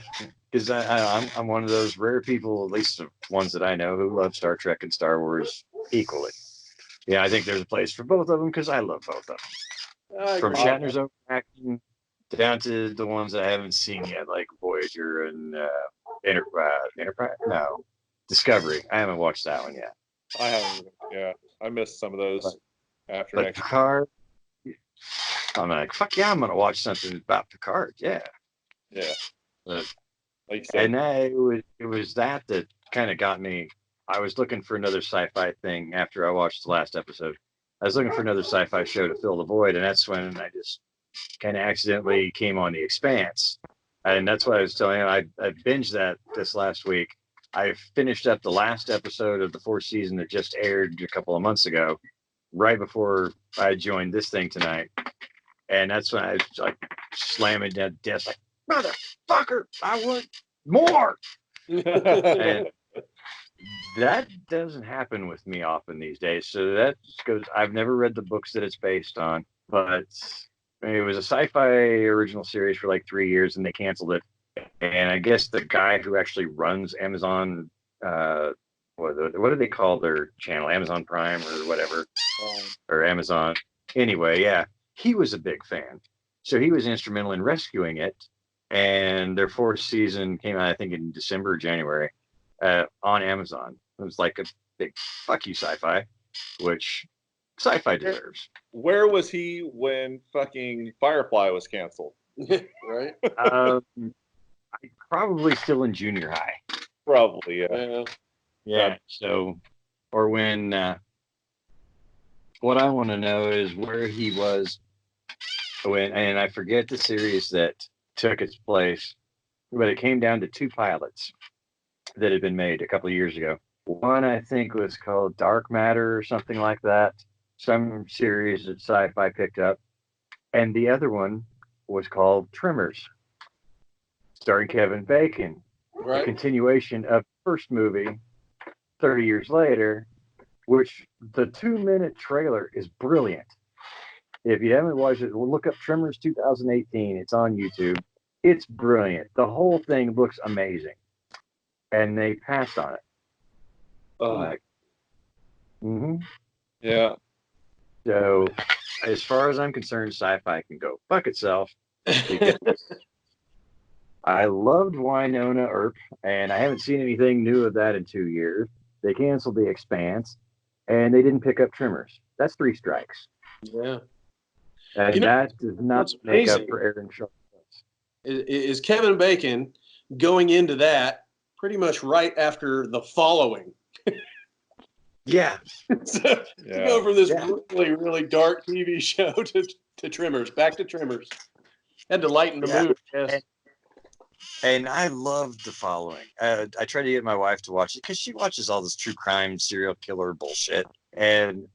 because I'm one of those rare people, at least the ones that I know, who love Star Trek and Star Wars equally. Yeah, I think there's a place for both of them because I love both of them. From Shatner's own acting down to the ones I haven't seen yet, like Voyager and Enterprise. No, Discovery. I haven't watched that one yet. I haven't. Yeah, I missed some of those after But next. Picard, I'm like, fuck yeah, I'm gonna watch something about Picard. Yeah. Yeah. But, Like you said, and it was that kind of got me. I was looking for another sci-fi thing after I watched the last episode. I was looking for another sci-fi show to fill the void, and that's when I just kind of accidentally came on The Expanse. And that's what I was telling you. I binged that this last week. I finished up the last episode of the 4th season that just aired a couple of months ago, right before I joined this thing tonight. And that's when I was like slamming that desk, like, motherfucker, I want more. And that doesn't happen with me often these days. So that goes, I've never read the books that it's based on, but it was a sci-fi original series for like 3 years and they canceled it. And I guess the guy who actually runs Amazon, what do they call their channel? Amazon Prime or whatever, or Amazon. Anyway, yeah, he was a big fan. So he was instrumental in rescuing it. And their 4th season came out, I think, in December or January on Amazon. It was like a big fuck you sci-fi, which sci-fi deserves. Where was he when fucking Firefly was canceled? Right? Probably still in junior high. Probably, yeah. Yeah. So, or when, what I want to know is where he was when, and I forget the series that took its place, but it came down to 2 pilots that had been made a couple of years ago. One, I think, was called Dark Matter or something like that, some series that Sci-Fi picked up. And the other one was called Tremors, starring Kevin Bacon. Right. A continuation of the first movie 30 years later, which the 2-minute trailer is brilliant. If you haven't watched it, look up Tremors 2018. It's on YouTube. It's brilliant. The whole thing looks amazing. And they passed on it. Yeah. So, as far as I'm concerned, Sci-Fi can go fuck itself. I loved Winona Earp, and I haven't seen anything new of that in 2 years. They canceled The Expanse, and they didn't pick up Tremors. That's 3 strikes. Yeah. And that does not make up for Aaron Shaw. Is Kevin Bacon going into that pretty much right after The Following? Yeah. So, to go from this really, really dark TV show to Tremors, back to Tremors. Had to lighten the mood, yes. And I loved The Following. I tried to get my wife to watch it because she watches all this true crime, serial killer bullshit. And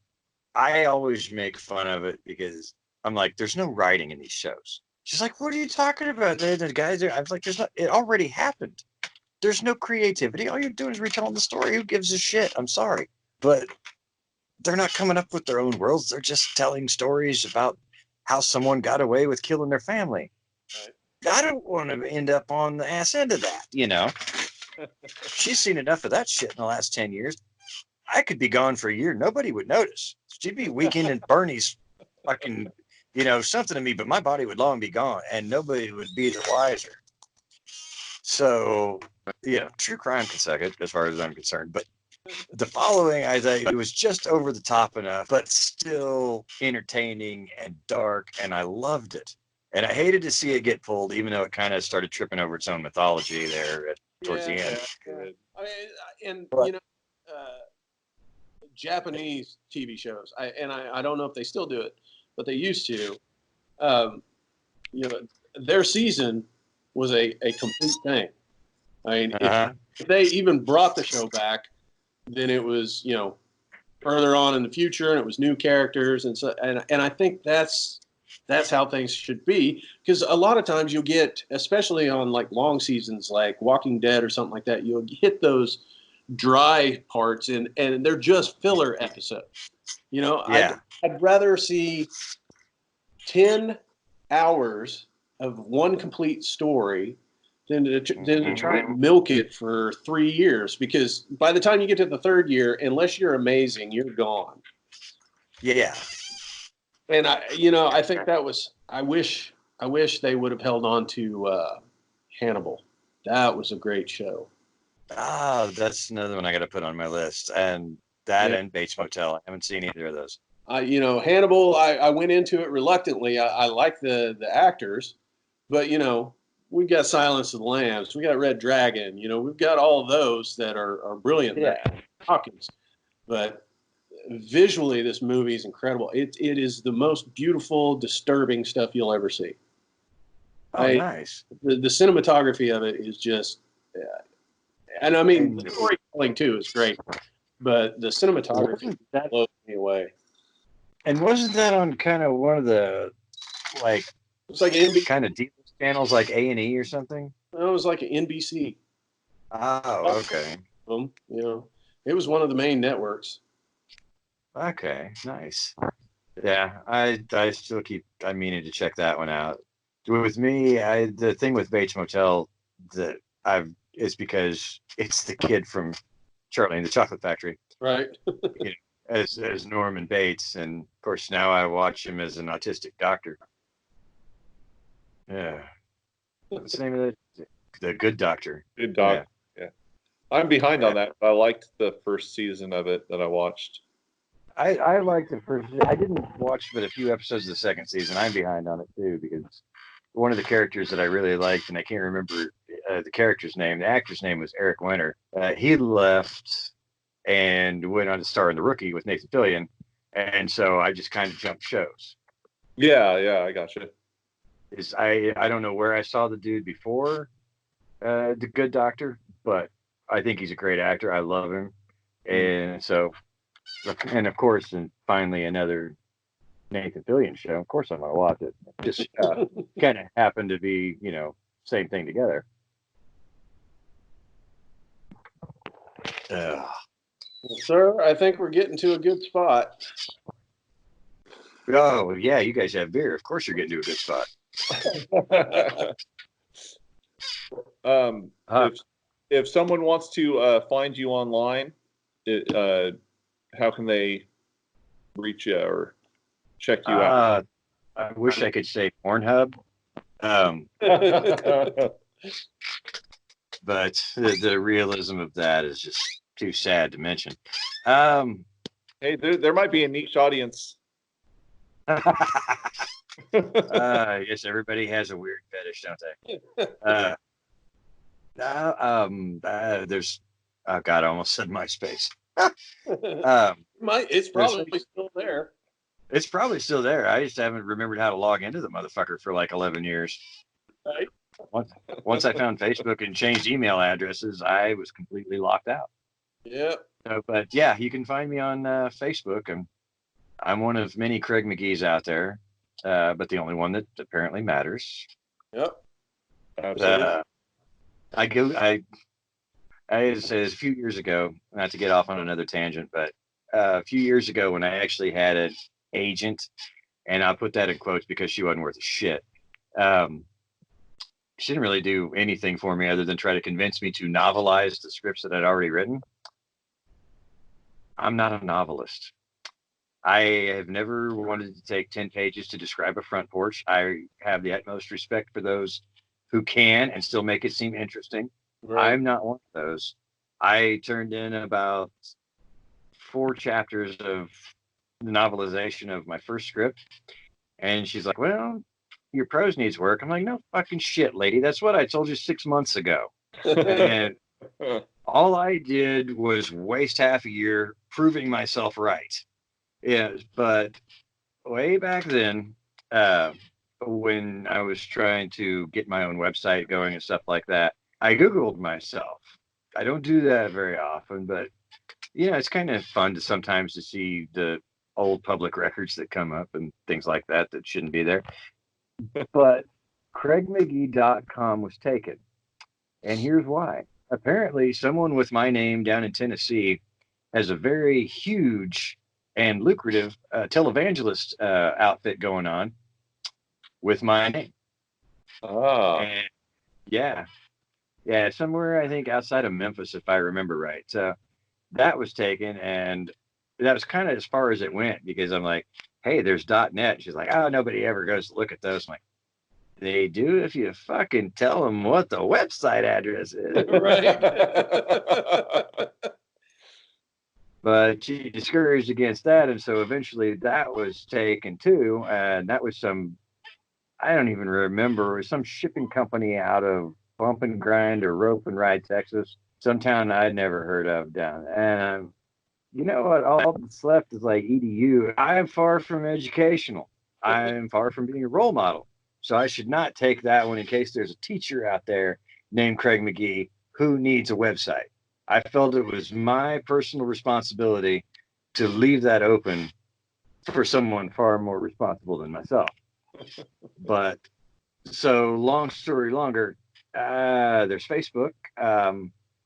I always make fun of it because I'm like, there's no writing in these shows. She's like, what are you talking about? The guys are, I was like, it already happened. There's no creativity. All you're doing is retelling the story. Who gives a shit? I'm sorry. But they're not coming up with their own worlds. They're just telling stories about how someone got away with killing their family. Right. I don't want to end up on the ass end of that, you know. She's seen enough of that shit in the last 10 years. I could be gone for a year. Nobody would notice. She'd be Weekend at Bernie's fucking, you know, something to me, but my body would long be gone and nobody would be the wiser. So, yeah, true crime can suck it as far as I'm concerned. But The Following, I think it was just over the top enough, but still entertaining and dark, and I loved it. And I hated to see it get pulled, even though it kind of started tripping over its own mythology there towards the end. Yeah. I mean, you know, Japanese TV shows, I don't know if they still do it, but they used to. You know, their season was a complete thing. I mean, if they even brought the show back, then it was, you know, further on in the future, and it was new characters, and so, and I think that's how things should be, because a lot of times you'll get, especially on like long seasons like Walking Dead or something like that, you'll hit those dry parts and they're just filler episodes. You know, I'd rather see 10 hours of one complete story than to try and milk it for 3 years, because by the time you get to the 3rd year, unless you're amazing, you're gone. Yeah. And I think that was, I wish they would have held on to Hannibal. That was a great show. That's another one I got to put on my list. And that and Bates Motel. I haven't seen either of those. You know, Hannibal, I went into it reluctantly. I like the actors, but, you know, we've got Silence of the Lambs. We got Red Dragon. You know, we've got all of those that are brilliant. Yeah. Hawkins. But visually, this movie is incredible. It is the most beautiful, disturbing stuff you'll ever see. Nice. The cinematography of it is just, and I mean, the storytelling too is great, but the cinematography blows me away. And wasn't that on kind of one of the like It's like NBC. kind of deep channels like A&E or something? It was like NBC. Oh, okay. You know, it was one of the main networks. Okay, nice. Yeah, I still I'm meaning to check that one out. With me, the thing with Bates Motel that I've is because it's the kid from Charlie and the Chocolate Factory, Right. you know, as Norman Bates, and of course now I watch him as an autistic doctor. Yeah, what's the name of it? The Good Doctor. Good dog. Yeah. I'm behind on that, but I liked the first season of it that I watched. I liked the first. I didn't watch but a few episodes of the second season. I'm behind on it too because one of the characters that I really liked, and I can't remember the character's name. The actor's name was Eric Winter. He left and went on to star in The Rookie with Nathan Fillion, and so I just kind of jumped shows. Yeah, I gotcha. I don't know where I saw the dude before The Good Doctor, but I think he's a great actor. I love him, and so. And of course, and finally another Nathan Fillion show. Of course, I'm gonna watch it. Just kind of happened to be, same thing together. Well, sir, I think we're getting to a good spot. Oh yeah, you guys have beer. Of course, you're getting to a good spot. If someone wants to find you online, how can they reach you or check you out? I wish I could say Pornhub, but the realism of that is just too sad to mention. Hey, there might be a niche audience. Yes, everybody has a weird fetish, don't they? There's, oh God, I almost said MySpace. It's probably still there. It's probably still there. I just haven't remembered how to log into the motherfucker for like 11 years. Right. Once I found Facebook and changed email addresses, I was completely locked out. Yep. But yeah, you can find me on Facebook, and I'm one of many Craig McGees out there, but the only one that apparently matters. Yep. Absolutely. I said a few years ago, not to get off on another tangent, but a few years ago when I actually had an agent, and I'll put that in quotes because she wasn't worth a shit. She didn't really do anything for me other than try to convince me to novelize the scripts that I'd already written. I'm not a novelist. I have never wanted to take 10 pages to describe a front porch. I have the utmost respect for those who can and still make it seem interesting. Right. I'm not one of those. I turned in about 4 chapters of the novelization of my first script, and she's like, well, your prose needs work. I'm like, no fucking shit, lady. That's what I told you 6 months ago. And all I did was waste half a year proving myself right. Yeah, but way back then, when I was trying to get my own website going and stuff like that, I Googled myself. I don't do that very often, but it's kind of fun to sometimes to see the old public records that come up and things like that shouldn't be there. But CraigMcGee.com was taken. And here's why. Apparently, someone with my name down in Tennessee has a very huge and lucrative televangelist outfit going on with my name. Oh. And yeah, somewhere I think outside of Memphis, if I remember right. So that was taken, and that was kind of as far as it went because I'm like, hey, there's .net. She's like, oh, nobody ever goes to look at those. I'm like, they do if you fucking tell them what the website address is. Right. But she discouraged against that, and so eventually that was taken too, and that was I don't even remember, it was some shipping company out of Bump and Grind or Rope and Ride, Texas, some town I'd never heard of down there. And you know what? All that's left is like EDU. I am far from educational. I am far from being a role model. So I should not take that one in case there's a teacher out there named Craig McGee who needs a website. I felt it was my personal responsibility to leave that open for someone far more responsible than myself. But so long story longer, there's Facebook.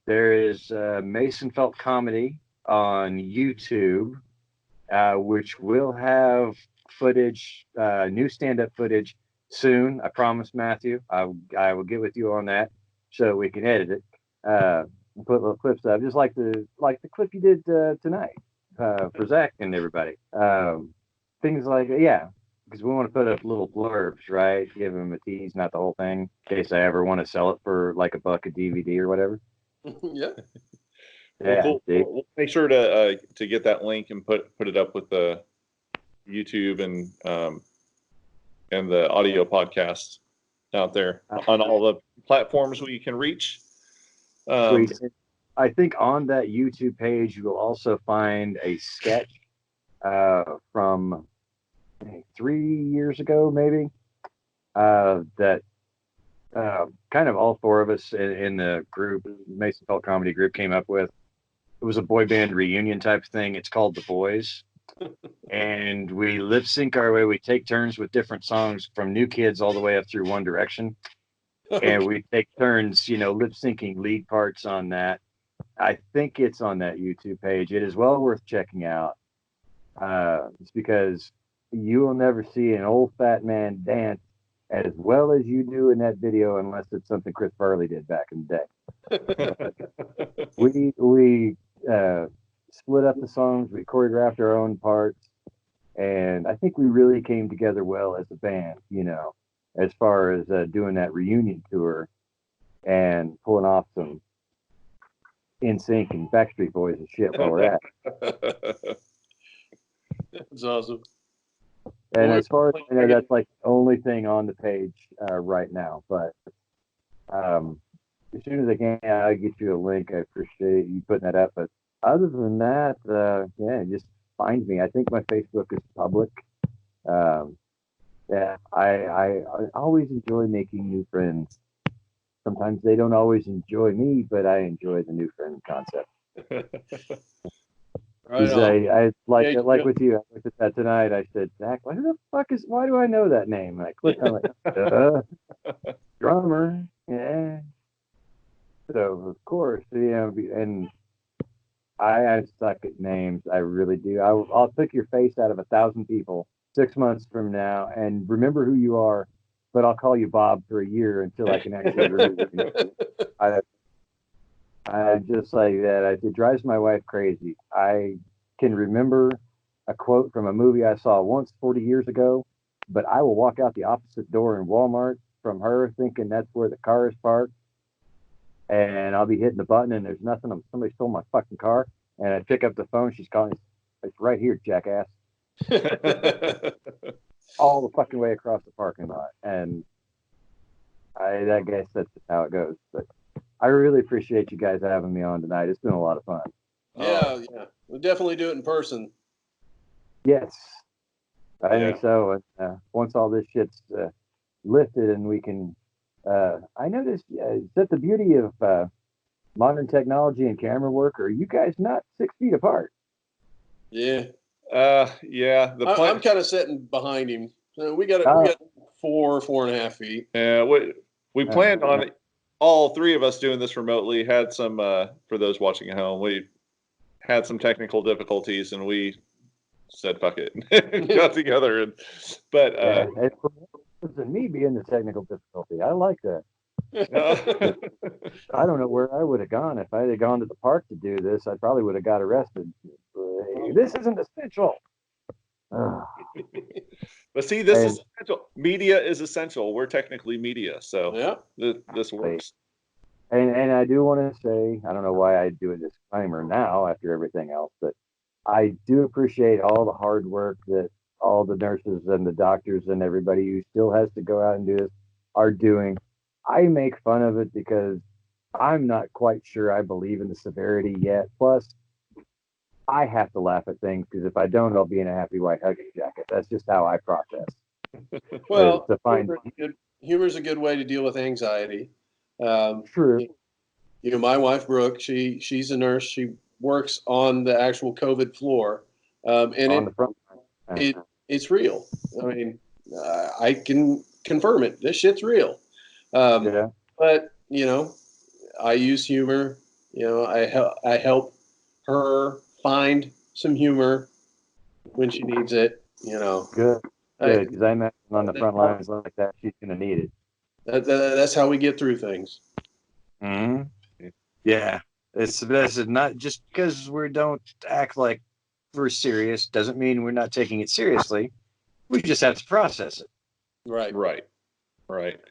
There is Mason Felt Comedy on YouTube, which will have footage, new stand-up footage soon. I promise, Matthew. I will get with you on that so we can edit it. Put little clips up, just like the clip you did tonight for Zach and everybody. Things like because we want to put up little blurbs, right? Give them a tease, not the whole thing, in case I ever want to sell it for like $1 a DVD or whatever. Yeah. Yeah, Well, cool. We'll make sure to get that link and put it up with the YouTube and the audio podcast out there on all the platforms where you can reach. Sweet. I think on that YouTube page you will also find a sketch from 3 years ago, maybe, that kind of all four of us in the group, Mason Felt Comedy group, came up with. It was a boy band reunion type thing. It's called The Boys. And we lip sync our way. We take turns with different songs from New Kids all the way up through One Direction. And we take turns, lip syncing lead parts on that. I think it's on that YouTube page. It is well worth checking out. It's because you will never see an old fat man dance as well as you do in that video unless it's something Chris Farley did back in the day. We split up the songs, we choreographed our own parts, and I think we really came together well as a band, as far as doing that reunion tour and pulling off some NSYNC and Backstreet Boys and shit while we're at it. That's awesome. And as far as I know, that's like the only thing on the page right now. But as soon as I can, I'll get you a link. I appreciate you putting that up. But other than that, just find me. I think my Facebook is public. I always enjoy making new friends. Sometimes they don't always enjoy me, but I enjoy the new friend concept. Right I like with you. I looked at that tonight. I said, Zach, why do I know that name? And I clicked on like, drummer, yeah. So of course, and I suck at names. I really do. I'll pick your face out of 1,000 people 6 months from now and remember who you are, but I'll call you Bob for a year until I can actually remember you. I just like that. It drives my wife crazy. I can remember a quote from a movie I saw once 40 years ago, but I will walk out the opposite door in Walmart from her thinking that's where the car is parked. And I'll be hitting the button and there's nothing. Somebody stole my fucking car. And I pick up the phone. She's calling. It's right here, jackass. All the fucking way across the parking lot. And I guess that's just how it goes. But I really appreciate you guys having me on tonight. It's been a lot of fun. Yeah. We'll definitely do it in person. Yes, I think so. Once all this shit's lifted and we can, I noticed, is that the beauty of modern technology and camera work? Are you guys not 6 feet apart? Yeah. Yeah. I'm kind of sitting behind him. So we got 4.5 feet. Yeah. We planned on it. All three of us doing this remotely had some, for those watching at home, we had some technical difficulties and we said, fuck it, and got together. But it wasn't me being the technical difficulty. I like that. I don't know where I would have gone. If I had gone to the park to do this, I probably would have got arrested. This isn't essential. But see, this is essential. Media is essential. We're technically media, so this works. And I do want to say, I don't know why I do a disclaimer now after everything else, but I do appreciate all the hard work that all the nurses and the doctors and everybody who still has to go out and do this are doing. I make fun of it because I'm not quite sure I believe in the severity yet. Plus, I have to laugh at things because if I don't, I'll be in a happy white hugging jacket. That's just how I process. Well, humor's a good way to deal with anxiety. True. My wife Brooke, she's a nurse. She works on the actual COVID floor, and on the front. It's real. I mean, I can confirm it. This shit's real. Yeah. But I use humor. I help her find some humor when she needs it. Good. Good. Because I imagine on the front lines like that, she's going to need it. That's how we get through things. Mm-hmm. Yeah. This is not just because we don't act like we're serious doesn't mean we're not taking it seriously. We just have to process it. Right.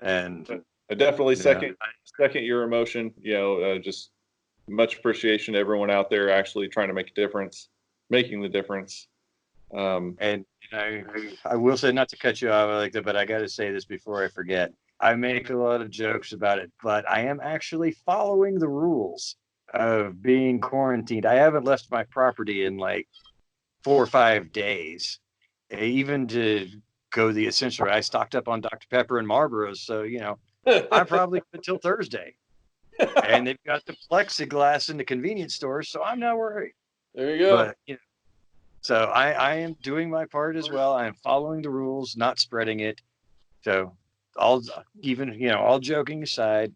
And I definitely second your emotion. Just much appreciation to everyone out there actually trying to make a difference, making the difference. And I will say, not to cut you off like that, but I got to say this before I forget. I make a lot of jokes about it, but I am actually following the rules of being quarantined. I haven't left my property in like 4 or 5 days, even to go the essential. I stocked up on Dr. Pepper and Marlboros, so I'm probably good till Thursday. And they've got the plexiglass in the convenience stores, so I'm not worried. There you go. But so I am doing my part as well. I am following the rules, not spreading it. So all joking aside,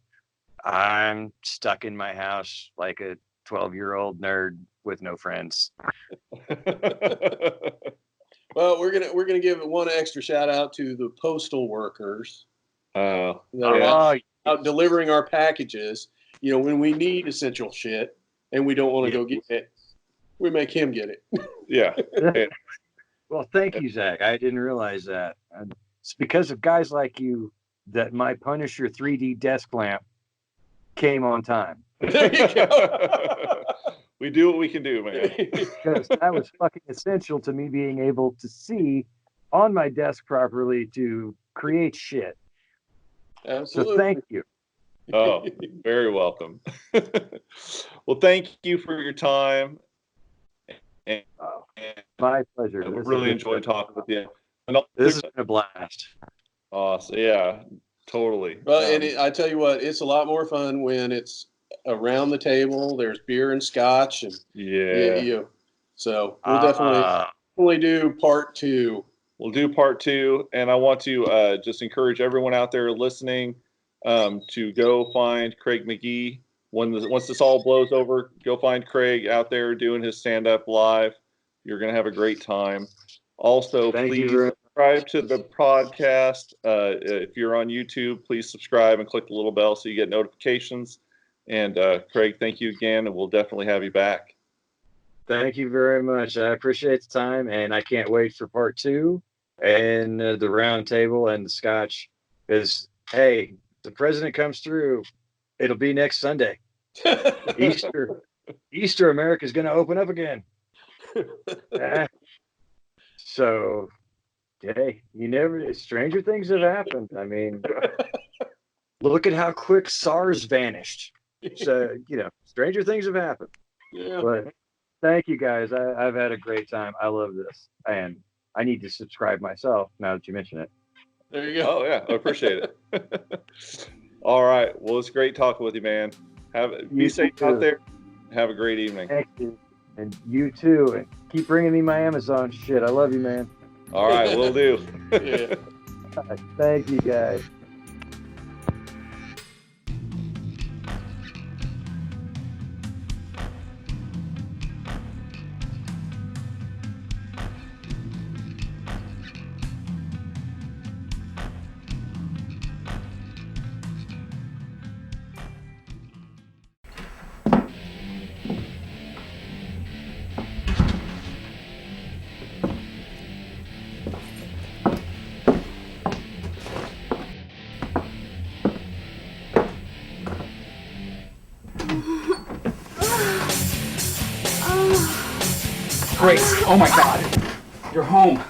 I'm stuck in my house like a 12-year-old nerd with no friends. Well, we're gonna give one extra shout out to the postal workers that are out delivering our packages. When we need essential shit and we don't want to go get it, we make him get it. Yeah. Well, thank you, Zach. I didn't realize that. It's because of guys like you that my Punisher 3D desk lamp came on time. There you go. We do what we can do, man. Because that was fucking essential to me being able to see on my desk properly to create shit. Absolutely. So thank you. Oh, very welcome. Well, thank you for your time. And My pleasure. I really enjoyed talking with you. This has been a blast. Awesome. Yeah, totally. Well, and I tell you what, it's a lot more fun when it's around the table. There's beer and scotch, and so we'll definitely do part 2. We'll do part 2, and I want to just encourage everyone out there listening to go find Craig McGee. Once this all blows over, go find Craig out there doing his stand-up live. You're going to have a great time. Also, please subscribe to the podcast. If you're on YouTube, please subscribe and click the little bell so you get notifications. And Craig, thank you again, and we'll definitely have you back. Thank you very much. I appreciate the time, and I can't wait for part 2 and the round table and the scotch. Because, hey, the president comes through, it'll be next Sunday. Easter America's going to open up again. So, hey, stranger things have happened. I mean, look at how quick SARS vanished. So, stranger things have happened. Yeah. But thank you guys. I've had a great time. I love this. And I need to subscribe myself now that you mention it. There you go. Oh, yeah. I appreciate it. All right. Well, it's great talking with you, man. Be safe out there. Have a great evening. Thank you. And you too. And keep bringing me my Amazon shit. I love you, man. All right. Will do. Yeah. Thank you, guys. Great. Oh my God. You're home.